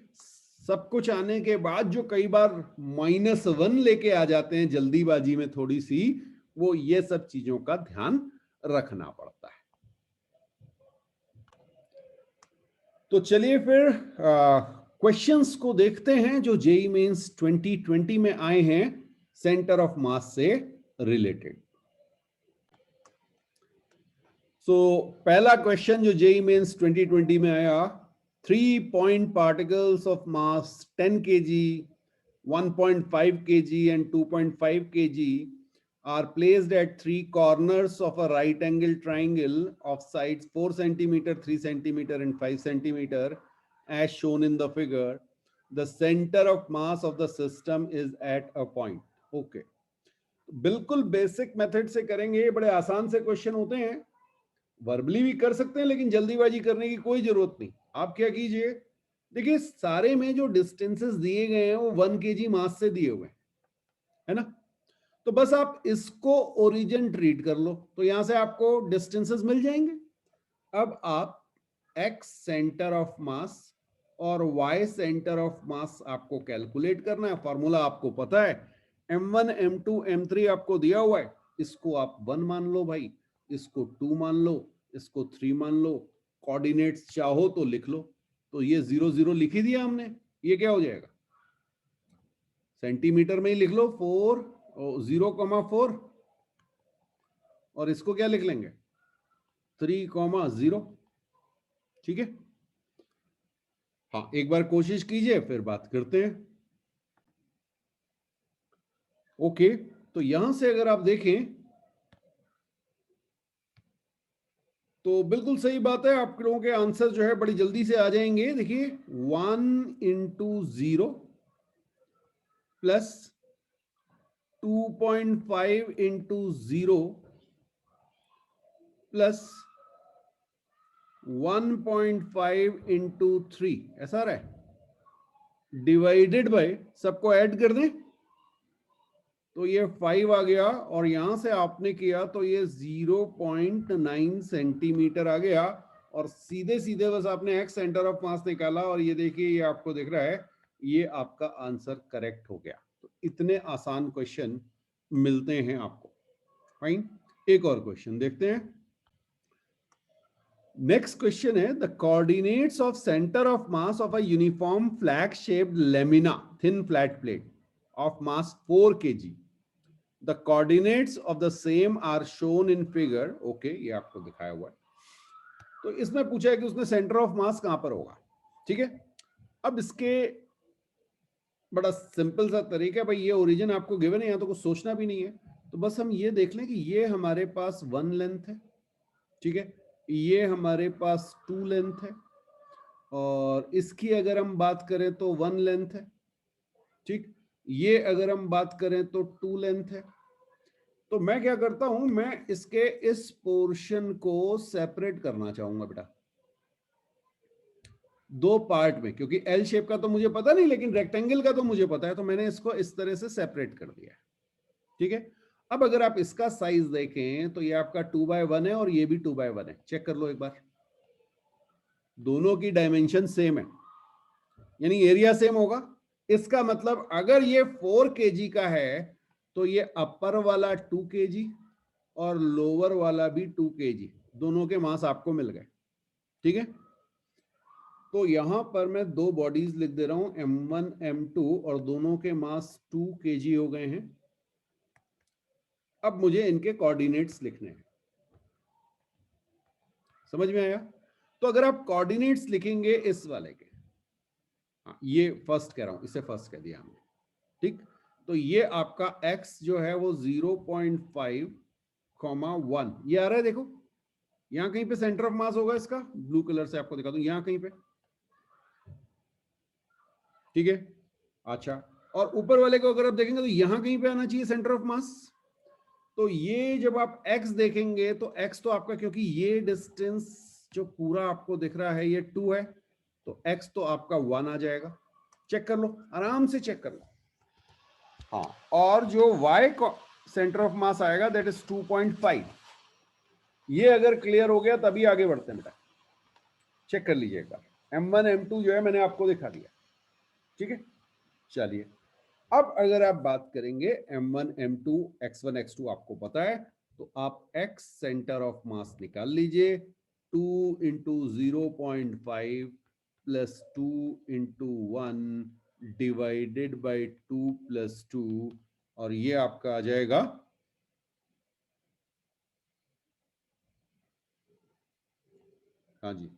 सब कुछ आने के बाद जो कई बार -1 लेके आ जाते हैं जल्दीबाजी में थोड़ी सी, वो ये सब चीजों का ध्यान रखना पड़ता है। तो चलिए फिर क्वेश्चंस को देखते हैं जो जेईई मेंस 2020 में आए हैं सेंटर ऑफ मास से रिलेटेड। सो पहला क्वेश्चन जो जेईई मेंस 2020 में आया, 3 point particles of mass 10 kg, 1.5 kg and 2.5 kg are placed at 3 corners of a right angle triangle of sides 4 centimeter, 3 centimeter and 5 centimeter as shown in the figure. The center of mass of the system is at a point. Okay, बिल्कुल basic method से करेंगे, बड़े आसान से question होते हैं, verbally भी कर सकते हैं, लेकिन जल्दीबाजी करने की कोई जरूरत नहीं। आप क्या कीजिए, देखिए सारे में जो डिस्टेंसेस दिए गए हैं वो 1 kg मास से दिए हुए हैं, है ना। तो बस आप इसको ओरिजिन ट्रीट कर लो, तो यहां से आपको डिस्टेंसेस मिल जाएंगे। अब आप x सेंटर ऑफ मास और y सेंटर ऑफ मास आपको कैलकुलेट करना है। फॉर्मूला आपको पता है, m1 m2 m3 आपको दिया हुआ है। इसको आप 1 मान लो भाई, इसको 2 मान लो, इसको 3 मान लो, कोऑर्डिनेट्स चाहो तो लिख लो। तो ये 0 0 लिख ही दिया हमने, ये क्या हो जाएगा, सेंटीमीटर में ही लिख लो 4 0,4, और इसको क्या लिख लेंगे 3,0। ठीक है, हाँ एक बार कोशिश कीजिए फिर बात करते हैं। ओके, तो यहां से अगर आप देखें तो बिल्कुल सही बात है, आप लोगों के आंसर जो है बड़ी जल्दी से आ जाएंगे। देखिए 1 × 0 प्लस 2.5 × 0 प्लस 1.5 × 3, ऐसा रहा है, डिवाइडेड बाय, सबको ऐड कर दें तो ये 5 आ गया, और यहां से आपने किया तो ये 0.9 सेंटीमीटर आ गया, और सीधे सीधे बस आपने x सेंटर ऑफ मास निकाला, और ये देखिए ये आपको दिख रहा है, ये आपका आंसर करेक्ट हो गया। तो इतने आसान क्वेश्चन मिलते हैं आपको। फाइन, एक और क्वेश्चन देखते हैं। नेक्स्ट क्वेश्चन है, the coordinates of centre of mass of a uniform flag shaped lamina thin flat plate of mass 4 kg, the coordinates of the same are shown in figure। okay, ये आपको दिखाया हुआ है। तो इसमें पूछा है कि उसने सेंटर ऑफ मास कहां पर होगा। ठीक है, अब इसके बड़ा सिंपल सा तरीका है भाई, ये ओरिजिन आपको गिवन है, यहां तो कुछ सोचना भी नहीं है। तो बस हम ये देख लें कि ये हमारे पास 1 लेंथ है, ठीक है, ये हमारे पास 2 लेंथ है, और इसकी अगर हम बात करें तो 1 लेंथ है। ठीक, ये अगर हम बात करें तो 2 लेंथ है। तो मैं क्या करता हूं, मैं इसके इस पोर्शन को सेपरेट करना चाहूंगा बेटा, दो पार्ट में, क्योंकि एल शेप का तो मुझे पता नहीं, लेकिन रेक्टेंगल का तो मुझे पता है, तो मैंने इसको इस तरह से सेपरेट कर दिया है। ठीक है, अब अगर आप इसका साइज देखें तो ये आपका 2/1 है, और ये भी 2/1 है। चेक कर लो एक बार, दोनों की डायमेंशन सेम है, यानी एरिया सेम होगा। इसका मतलब अगर ये 4 kg का है तो ये अपर वाला 2 kg और लोअर वाला भी 2 kg, दोनों के मास आपको मिल गए। ठीक है, तो यहां पर मैं दो बॉडीज लिख दे रहा हूं, m1 m2, और दोनों के मास 2 kg हो गए हैं। अब मुझे इनके कोऑर्डिनेट्स लिखने हैं, समझ में आया। तो अगर आप कोऑर्डिनेट्स लिखेंगे इस वाले के, ये फर्स्ट कह रहा हूं, इसे फर्स्ट कह दिया हमने। ठीक, तो ये आपका x जो है वो 0.5, 1 ये आ रहा है, देखो यहां कहीं पे सेंटर ऑफ मास होगा इसका, ब्लू कलर से आपको दिखा दूं, यहां कहीं पे। ठीक है, अच्छा, और ऊपर वाले को अगर आप देखेंगे तो यहां कहीं पे आना चाहिए सेंटर ऑफ मास। तो ये जब आप x देखेंगे तो x तो आपका, क्योंकि ये डिस्टेंस जो पूरा आपको दिख रहा है ये 2 है, तो x तो आपका 1 आ जाएगा। चेक कर लो, आराम से चेक कर लो। हाँ, और जो y को सेंटर ऑफ मास आएगा दैट इज 2.5। ये अगर क्लियर हो गया तभी आगे बढ़ते हैं बेटा। चेक कर लीजिएगा, m1 m2 जो है मैंने आपको दिखा दिया। ठीक है, चलिए अब अगर आप बात करेंगे m1 m2 x1 x2 आपको पता है, तो आप x सेंटर ऑफ मास निकाल लीजिए, 2 × 0.5 प्लस 2 × 1 डिवाइडेड बाय 2 प्लस 2, और ये आपका आ जाएगा, हाँ जी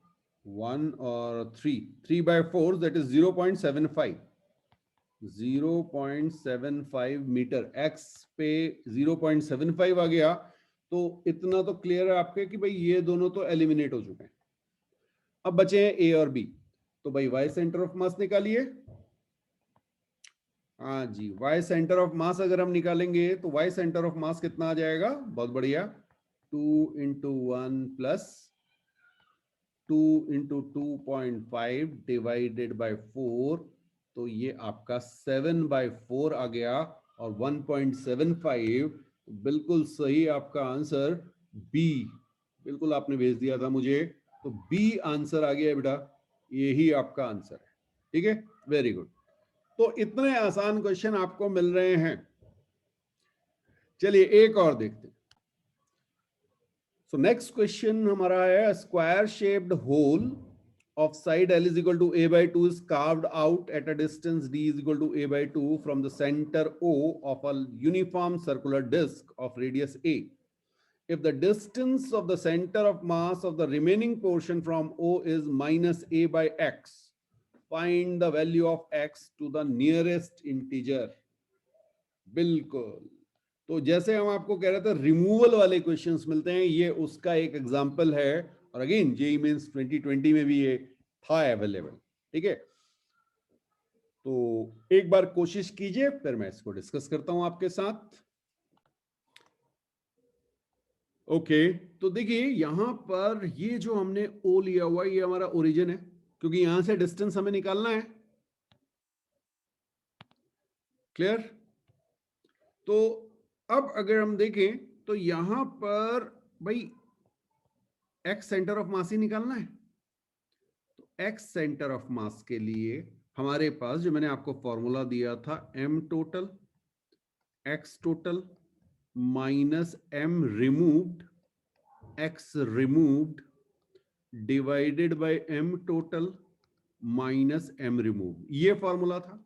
1 और 3/4 दैट इज 0.75, 0.75 मीटर, x पे 0.75 आ गया। तो इतना तो क्लियर है आपके कि भाई ये दोनों तो एलिमिनेट हो चुके हैं। अब बचे हैं a और b, तो भाई y सेंटर ऑफ मास निकालिए। हाँ जी, y सेंटर ऑफ मास अगर हम निकालेंगे तो y सेंटर ऑफ मास कितना आ जाएगा, बहुत बढ़िया, 2 into 1 plus 2 into 2.5 divided by 4, तो ये आपका 7/4 आ गया, और 1.75 बिल्कुल सही आपका आंसर बी, बिल्कुल आपने भेज दिया था मुझे, तो बी आंसर आ गया बेटा, यही आपका आंसर है। ठीक है, वेरी गुड। तो इतने आसान क्वेश्चन आपको मिल रहे हैं। चलिए एक और देखते हैं। सो नेक्स्ट क्वेश्चन हमारा है, square shaped hole of side L is equal to a by 2 is carved out at a distance d is equal to a by 2 from the center O of a uniform circular disk of radius a. If the distance of the center of mass of the remaining portion from O is minus a by x, find the value of x to the nearest integer. बिल्कुल, तो जैसे हम आपको कह रहे थे removal वाले questions मिलते हैं, ये उसका एक एग्जांपल है, और अगेन जेईई मेंस 2020 में भी ये था अवेलेबल। ठीक है, तो एक बार कोशिश कीजिए, फिर मैं इसको डिस्कस करता हूं आपके साथ। ओके, तो देखिए यहां पर ये जो हमने ओ लिया हुआ है, ये हमारा ओरिजिन है, क्योंकि यहां से डिस्टेंस हमें निकालना है। क्लियर? तो अब अगर हम देखें तो यहां पर भाई एक्स सेंटर ऑफ मास ही निकालना है, तो एक्स सेंटर ऑफ मास के लिए हमारे पास जो मैंने आपको फॉर्मूला दिया था, m total x total minus m removed x removed divided bye m total minus m removed, ये फॉर्मूला था।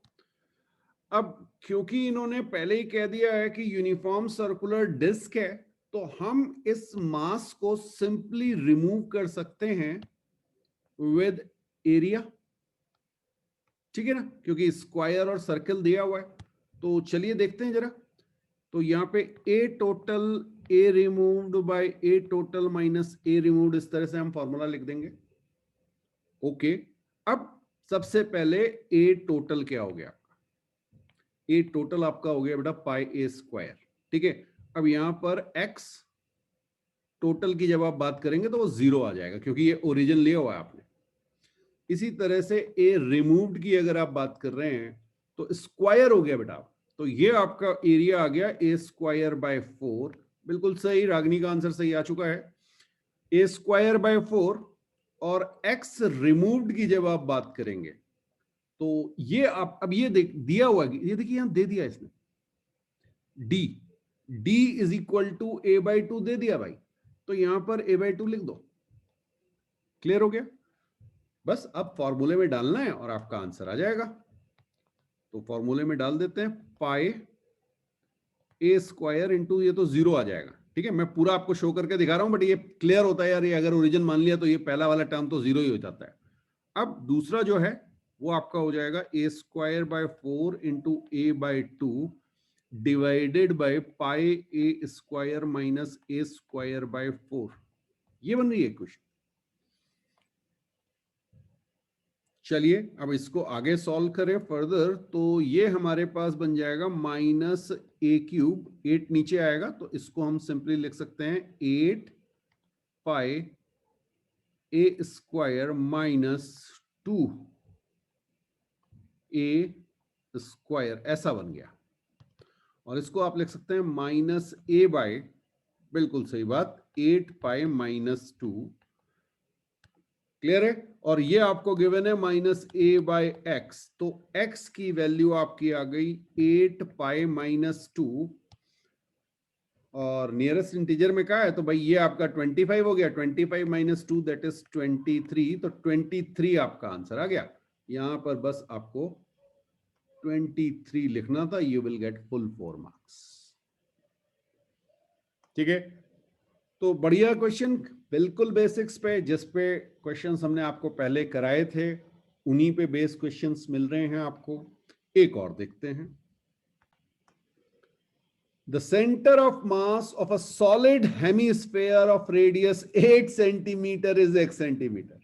अब क्योंकि इन्होंने पहले ही कह दिया है कि यूनिफॉर्म सर्कुलर डिस्क है, तो हम इस मास को सिंपली रिमूव कर सकते हैं विद एरिया। ठीक है ना, क्योंकि स्क्वायर और सर्कल दिया हुआ है। तो चलिए देखते हैं जरा। तो यहां पे A total A removed by A total minus A removed, इस तरह से हम फॉर्मूला लिख देंगे। ओके, अब सबसे पहले ए टोटल क्या हो गया? ए टोटल आपका हो गया बेटा पाई ए स्क्वायर। ठीक है, अब यहां पर एक्स टोटल की जब आप बात करेंगे तो वो 0 आ जाएगा, क्योंकि ये ओरिजिन लिया हुआ है आपने। इसी तरह से ए रिमूव्ड की अगर आप बात कर रहे हैं तो स्क्वायर हो गया बेटा, तो ये आपका एरिया आ गया ए स्क्वायर बाय 4। बिल्कुल सही, रागनी का आंसर सही आ चुका है, ए स्क्वायर बाय 4। और एक्स रिमूव्ड की जब आप बात करेंगे तो ये आप अब ये दिया हुआ, ये देखिए यहां दे दिया इसने d, d is equal to a by 2 दे दिया भाई, तो यहां पर ए बाई 2 लिख दो। क्लियर हो गया? बस अब फॉर्मूले में डालना है और आपका आंसर आ जाएगा। तो फॉर्मूले में डाल देते हैं, पाई ए स्क्वायर इंटू, ये तो 0 आ जाएगा। ठीक है, मैं पूरा आपको शो करके दिखा रहा हूं, बट ये क्लियर होता है यार, ये अगर ओरिजिन मान लिया तो ये पहला वाला टर्म तो 0 ही हो जाता है। अब दूसरा जो है वो आपका हो जाएगा A square by 4 into A by 2 divided by pi A square minus A square by 4। ये बन रही है क्वेश्चन। चलिए अब इसको आगे सॉल्व करें फर्दर, तो ये हमारे पास बन जाएगा माइनस ए क्यूब, 8 नीचे आएगा तो इसको हम सिंपली लिख सकते हैं 8 पाई A square minus 2 A square, ऐसा बन गया। और इसको आप लिख सकते हैं माइनस ए बाय, बिल्कुल सही बात, 8 पाई माइनस 2। क्लियर है? और ये आपको गिवन है माइनस ए बाय एक्स, तो एक्स की वैल्यू आपकी आ गई 8 पाई माइनस 2, और नियरेस्ट इंटीजर में क्या है, तो भाई ये आपका 25 हो गया, 25 माइनस 2 दैट इज 23, तो 23 आपका आंसर आ गया। यहां पर बस आपको 23 लिखना था, you will get full 4 marks. ठीक है, तो बढ़िया क्वेश्चन, बिल्कुल बेसिक्स पे, जिस पे क्वेश्चंस हमने आपको पहले कराए थे उन्हीं पे बेस क्वेश्चंस मिल रहे हैं आपको। एक और देखते हैं। The center of mass of a solid hemisphere of radius 8 centimeter is x centimeter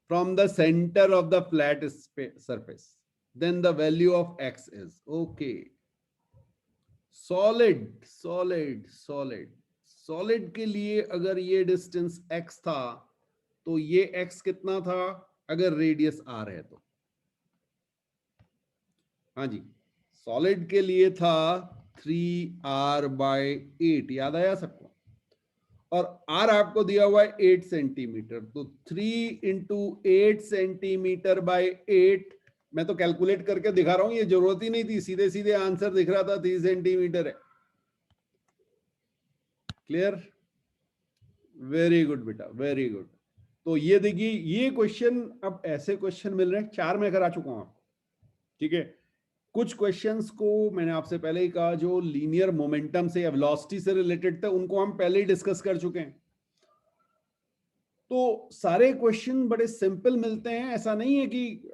from the center of the flat surface. Then the value of x is, okay, solid, solid, solid, solid के लिए अगर ये distance x था तो ये x कितना था अगर रेडियस r है तो? हाँ जी, सॉलिड के लिए था 3r/8, याद आया सबको? और r आपको दिया हुआ है 8 सेंटीमीटर, तो 3 इंटू 8 सेंटीमीटर बाय 8, मैं तो कैलकुलेट करके दिखा रहा हूं, ये जरूरत ही नहीं थी, सीधे सीधे आंसर दिख रहा था, 3 सेंटीमीटर है। क्लियर? वेरी गुड बेटा, वेरी गुड। तो ये देखिए, ये क्वेश्चन, अब ऐसे क्वेश्चन मिल रहे हैं, 4 में करा चुका हूं आप, ठीक है। कुछ क्वेश्चंस को मैंने आपसे पहले ही कहा जो लीनियर मोमेंटम से या वेलोसिटी से रिलेटेड थे, उनको हम पहले ही डिस्कस कर चुके हैं। तो सारे क्वेश्चन बड़े सिंपल मिलते हैं, ऐसा नहीं है कि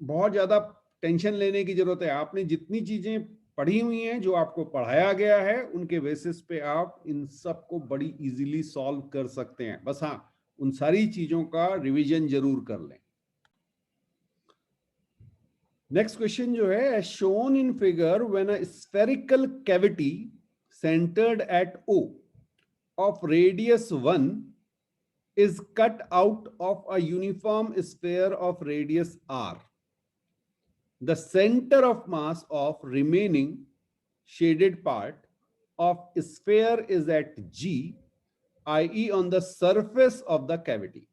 बहुत ज्यादा टेंशन लेने की जरूरत है। आपने जितनी चीजें पढ़ी हुई हैं, जो आपको पढ़ाया गया है, उनके बेसिस पे आप इन सब को बड़ी इजीली सॉल्व कर सकते हैं। बस हाँ, उन सारी चीजों का रिवीजन जरूर कर लें। नेक्स्ट क्वेश्चन जो है, shown in figure when a spherical cavity centred at O of radius 1 is cut out of a uniform sphere of radius r. The center of mass of remaining shaded part of sphere is at G, i.e. on the surface of the cavity.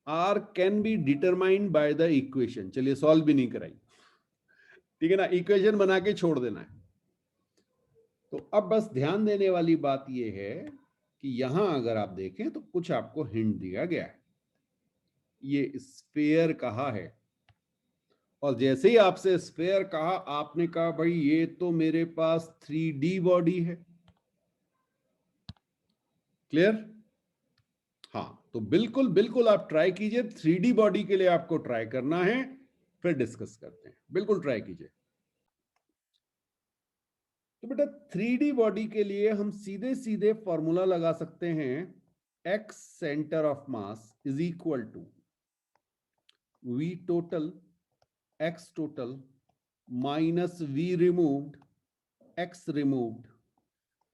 R can be determined by the equation. चलिए solve भी नहीं कराई, ठीक है ना, equation बना के छोड़ देना है। तो अब बस ध्यान देने वाली बात यह है कि यहां अगर आप देखें तो कुछ आपको हिंट दिया गया है, ये स्फेयर कहा है, और जैसे ही आपसे स्फेयर कहा, आपने कहा भाई ये तो मेरे पास 3D बॉडी है। क्लियर? हाँ, तो बिल्कुल बिल्कुल आप ट्राई कीजिए, 3D बॉडी के लिए आपको ट्राई करना है, फिर डिस्कस करते हैं, बिल्कुल ट्राई कीजिए। तो बेटा 3D बॉडी के लिए हम सीधे सीधे फॉर्मूला लगा सकते हैं, x centre of mass is equal to v total x total minus v removed x removed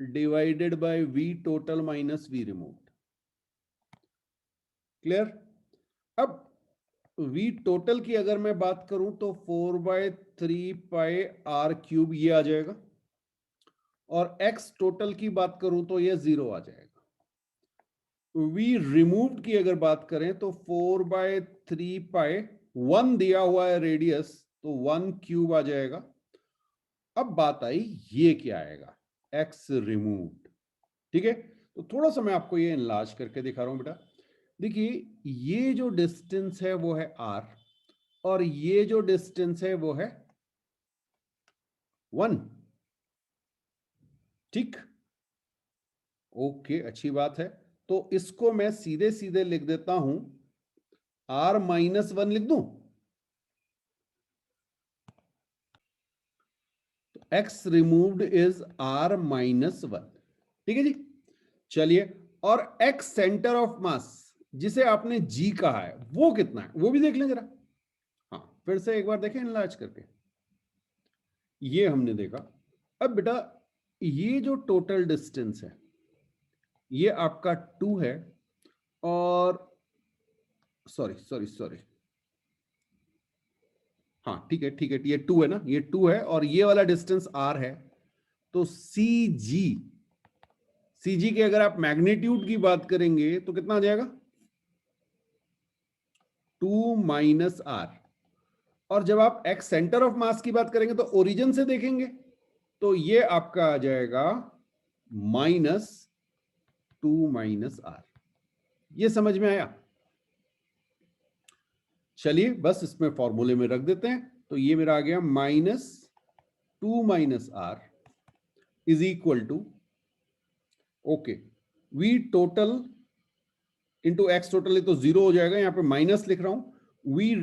divided by v total minus v removed. Clear? अब v टोटल की अगर मैं बात करूं तो 4/3πr³ ये आ जाएगा, और x टोटल की बात करूं तो ये 0 आ जाएगा। v रिमूव्ड की अगर बात करें तो 4/3π, 1 दिया हुआ है रेडियस, तो 1³ आ जाएगा। अब बात आई ये क्या आएगा, x रिमूव्ड, ठीक है। तो थोड़ा सा मैं आपको ये इनलार्ज करके दिखा रहा हूं बेटा। देखिए, ये जो डिस्टेंस है वो है r, और ये जो डिस्टेंस है वो है 1, ठीक? ओके, अच्छी बात है। तो इसको मैं सीधे सीधे लिख देता हूं, r-1 लिख दूं, तो x रिमूव्ड इज r-1, ठीक है जी। चलिए, और x सेंटर ऑफ मास जिसे आपने g कहा है वो कितना है, वो भी देख लें जरा। हाँ, फिर से एक बार देखें इनलार्ज करके। ये हमने देखा। अब बेटा ये जो टोटल डिस्टेंस है ये आपका 2 है, और सॉरी, हाँ ठीक है ठीक है, ये 2 है ना, ये 2 है, और ये वाला डिस्टेंस r है। तो CG के अगर आप मैग्नीट्यूड की बात करेंगे तो कितना आ जाएगा, 2 माइनस r। और जब आप x सेंटर ऑफ मास की बात करेंगे तो ओरिजिन से देखेंगे तो ये आपका आ जाएगा -2 माइनस r। ये समझ में आया? चलिए बस इसमें फॉर्मूले में रख देते हैं। तो ये मेरा आ गया -2 minus r is equal to, okay, v total into x total, तो 0 हो जाएगा, यहां पे माइनस लिख रहा हूं। v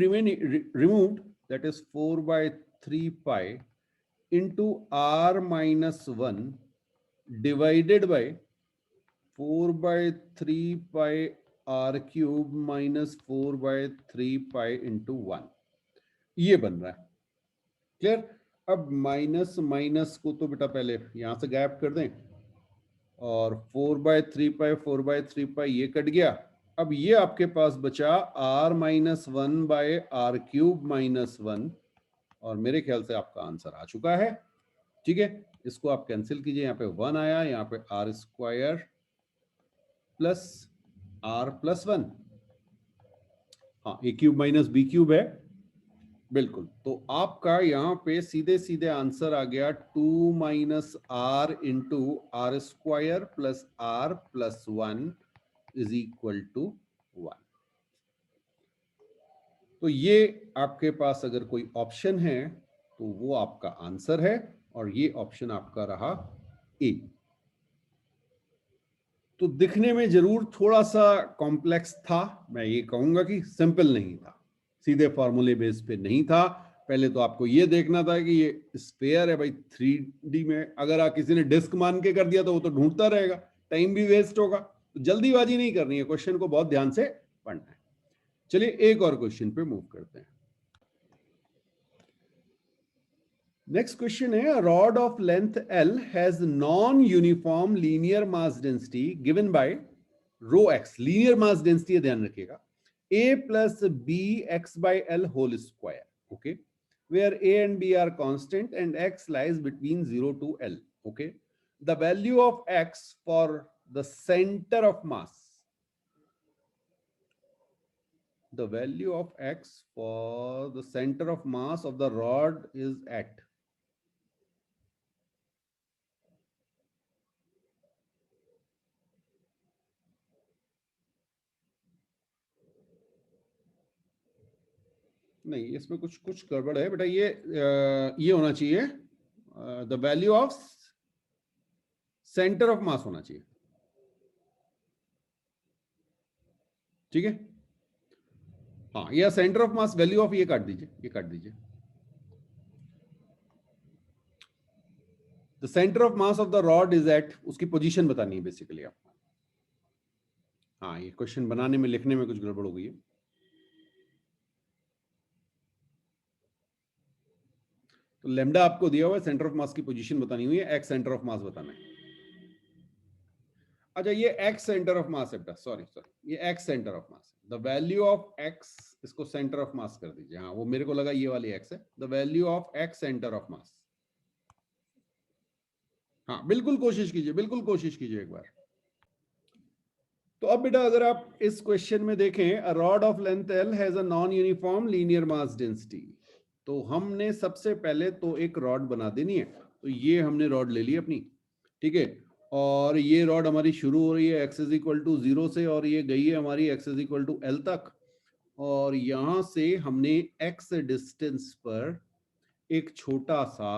removed that is 4/3π into r-1 divided by 4/3πr³ minus 4/3π into 1, ये बन रहा है। क्लियर? अब माइनस माइनस को तो बेटा पहले यहां से गायब कर दें, और 4/3π ये कट गया। अब ये आपके पास बचा r-1/r³ - 1 और मेरे ख्याल से आपका आंसर आ चुका है। ठीक है, इसको आप कैंसिल कीजिए, यहाँ पे 1 आया, यहाँ पे r² प्लस r+1, हाँ a³ - b³ है बिल्कुल। तो आपका यहाँ पे सीधे सीधे आंसर आ गया 2 - r into r² plus r+1 is equal to 1। तो ये आपके पास अगर कोई ऑप्शन है तो वो आपका आंसर है और ये ऑप्शन आपका रहा ए। तो दिखने में जरूर थोड़ा सा कॉम्प्लेक्स था, मैं ये कहूंगा कि सिंपल नहीं था, सीधे फॉर्मूले बेस पे नहीं था। पहले तो आपको ये देखना था कि ये स्फेयर है भाई 3D में, अगर आप किसी ने डिस्क मान के कर दिया तो वो तो ढूंढता रहेगा, टाइम भी वेस्ट होगा। तो जल्दीबाजी नहीं करनी है, क्वेश्चन को बहुत ध्यान से पढ़ना है। चलिए एक और क्वेश्चन पे मूव करते हैं। नेक्स्ट क्वेश्चन है, rod of length L has non uniform linear mass density given by rho x, linear mass density ध्यान रखिएगा, a plus b x by l whole square, okay, where a and b are constant and x lies between 0 to L, okay. The value of x for the center of mass, the value of x for the center of mass of the rod is at, नहीं इसमें कुछ कुछ गड़बड़ है बेटा, ये होना चाहिए, the value of centre of mass होना चाहिए। ठीक है, हाँ, या centre of mass value of, ये काट दीजिए, ये काट दीजिए, the centre of mass of the rod is at, उसकी पोजीशन बतानी है बेसिकली आपको। हाँ, ये क्वेश्चन बनाने में लिखने में कुछ गड़बड़ हो गई है। तो लेमडा आपको दिया हुआ है, सेंटर ऑफ मास की पोजीशन बतानी हुई है, एक्स सेंटर ऑफ मास बताना है। अच्छा, ये एक्स सेंटर ऑफ मास है बेटा, सॉरी ये x centre of mass, the value of x, इसको सेंटर ऑफ मास कर दीजिए, हाँ वो मेरे को लगा ये वाली एक्स है, the value of x centre of मास। हाँ बिल्कुल कोशिश कीजिए, बिल्कुल कोशिश कीजिए एक बार। तो अब बेटा अगर आप इस क्वेश्चन में देखें, a rod of length L has a non uniform linear mass density, तो हमने सबसे पहले तो एक रॉड बना देनी है। तो ये हमने रॉड ले ली अपनी, ठीक है, और ये रॉड हमारी शुरू हो रही है x इज इक्वल टू 0 से और ये गई है हमारी x is equal to L तक, और यहां से हमने x डिस्टेंस पर एक छोटा सा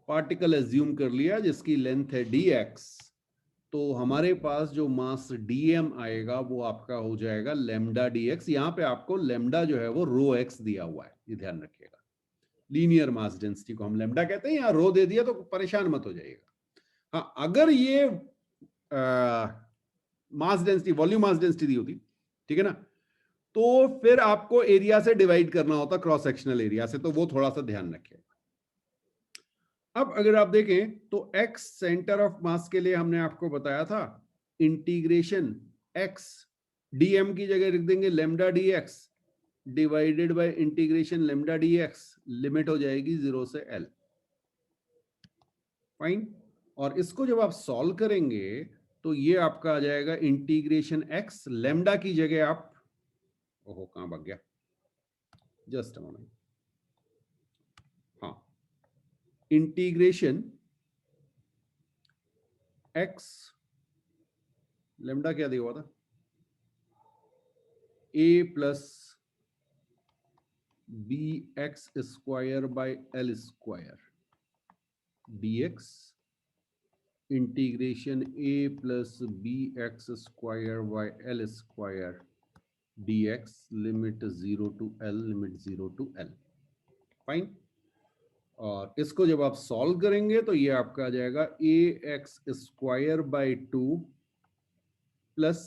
पार्टिकल एज्यूम कर लिया जिसकी लेंथ है dx। तो हमारे पास जो मास dm आएगा वो आपका हो जाएगा लेमडा dx। यहाँ पे आपको लेमडा जो है वो रो एक्स दिया हुआ है, ये ध्यान रखिएगा। लीनियर मास डेंसिटी को हम लेमडा कहते हैं, यहाँ रो दे दिया तो परेशान मत हो जाइएगा। हाँ, अगर ये mass density, volume mass density दी होती, ठीक है ना, तो फिर आपको एरिया से डिवाइड करना होता, क्रॉस सेक्शनल एरिया से, तो वो थोड़ा सा ध्यान रखिए। अब अगर आप देखें तो x सेंटर ऑफ मास के लिए हमने आपको बताया था इंटीग्रेशन x dm की जगह लिख देंगे lambda dx divided by integration lambda dx, limit हो जाएगी 0 से L। फाइन, और इसको जब आप सॉल्व करेंगे तो ये आपका आ जाएगा इंटीग्रेशन x, लेमडा की जगह आप, ओहो कहां भाग गया, जस्ट अ मोमेंट, हाँ, इंटीग्रेशन x, लेमडा क्या दिया हुआ था, a plus bx square by L square dx integration a plus bx square by L square dx, limit 0 to L, limit 0 to L। Fine, और इसको जब आप सॉल्व करेंगे तो ये आपका आ जाएगा ax square by 2 plus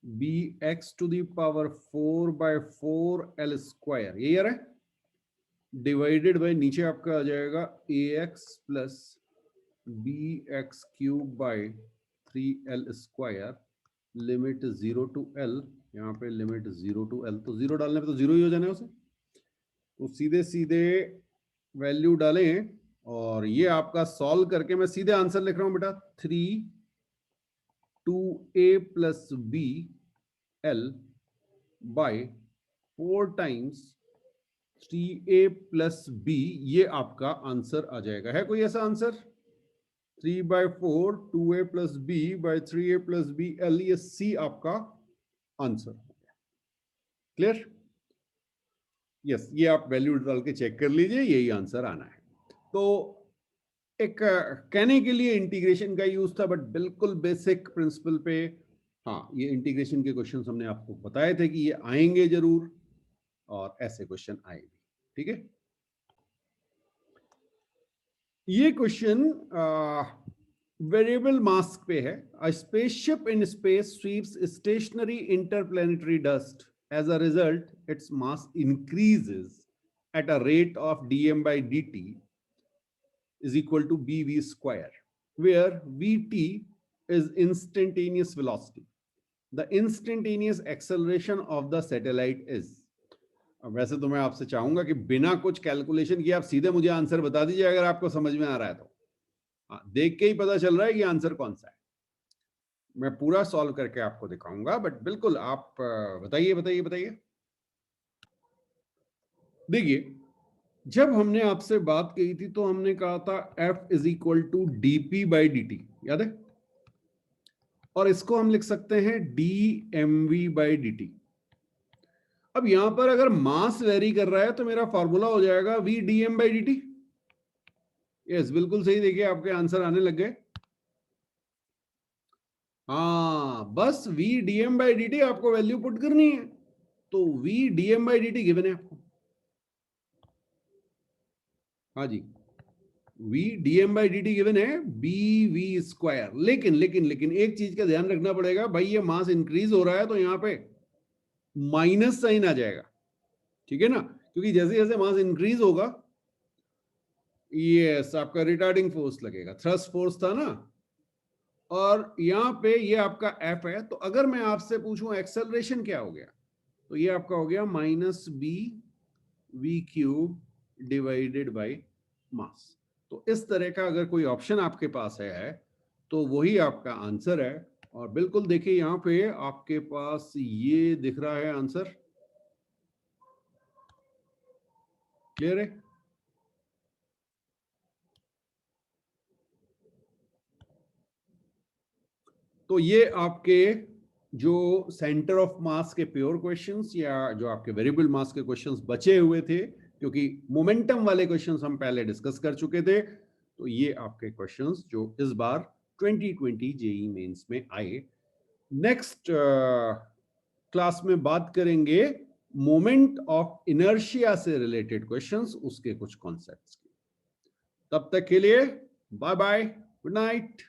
bx to the power 4 by 4 L square, यही आ रहा है, डिवाइडेड बाय नीचे आपका आ जाएगा ax plus bx cube by 3l square limit 0 to l, यहाँ पे लिमिट 0 to l, तो 0 डालने पे तो 0 ही हो जाना है उसे, तो सीधे सीधे वैल्यू डालें और ये आपका सॉल्व करके मैं सीधे आंसर लिख रहा हूं बेटा 3 2a plus b l by 4 times 3a plus b, ये आपका आंसर आ जाएगा। है कोई ऐसा answer? 3/4 2a plus b by 3a plus b l, ये c आपका आंसर हो गया। क्लियर? यस, ये आप वैल्यू डाल के चेक कर लीजिए, यही आंसर आना है। तो एक कहने के लिए इंटीग्रेशन का यूज था, बट बिल्कुल बेसिक प्रिंसिपल पे, हाँ, ये इंटीग्रेशन के क्वेश्चन हमने आपको बताए थे कि ये आएंगे जरूर, और ऐसे क्वेश्चन आएंगे। ठीक है, ये क्वेश्चन वेरिएबल मास पे है। A spaceship in space sweeps stationary interplanetary dust, as a result its mass increases at a rate of dm by dt is equal to bv square, where vt is instantaneous velocity. The instantaneous acceleration of the satellite is. वैसे तो मैं आपसे चाहूंगा कि बिना कुछ calculation किए आप सीधे मुझे आंसर बता दीजिए, अगर आपको समझ में आ रहा है तो। देख के ही पता चल रहा है कि आंसर कौन सा है। मैं पूरा सॉल्व करके आपको दिखाऊंगा, बट बिल्कुल आप बताइए बताइए बताइए। देखिए, जब हमने आपसे बात की थी तो हमने कहा था F is equal to dp by dt, याद है? और इसको हम लिख सकते हैं dmv बाई dt। अब यहां पर अगर मास वेरी कर रहा है तो मेरा फॉर्मूला हो जाएगा v dm by dt। Yes, बिल्कुल सही। देखिए आपके आंसर आने लग गए। हाँ, बस v dm बाई dt आपको वैल्यू पुट करनी है, तो v dm by dt given है आपको। हाँ जी, v dm by dt given है bv स्क्वायर। लेकिन लेकिन लेकिन एक चीज का ध्यान रखना पड़ेगा भाई, ये मास इंक्रीज हो रहा है तो यहाँ पे माइनस साइन आ जाएगा, ठीक है ना? क्योंकि जैसे जैसे मास इंक्रीज होगा, यस, आपका रिटार्डिंग फोर्स लगेगा, थ्रस्ट फोर्स था ना, और यहाँ पे ये आपका एफ है। तो अगर मैं आपसे पूछूं एक्सेलरेशन क्या हो गया, तो ये आपका हो गया minus B V cube divided by mass. तो इस तरह का अगर कोई ऑप्शन आपके पास है तो वही आपका आंसर है। और बिल्कुल देखिए यहाँ पे आपके पास ये दिख रहा है आंसर। क्लियर है? तो ये आपके जो सेंटर ऑफ मास के प्योर क्वेश्चंस या जो आपके वेरिएबल मास के क्वेश्चंस बचे हुए थे, क्योंकि मोमेंटम वाले क्वेश्चंस हम पहले डिस्कस कर चुके थे, तो ये आपके क्वेश्चंस जो इस बार 2020 जेईई मेंस में आए। नेक्स्ट क्लास में बात करेंगे मोमेंट ऑफ इनर्शिया से रिलेटेड क्वेश्चंस, उसके कुछ कॉन्सेप्ट्स के। तब तक के लिए बाय बाय, गुड नाइट।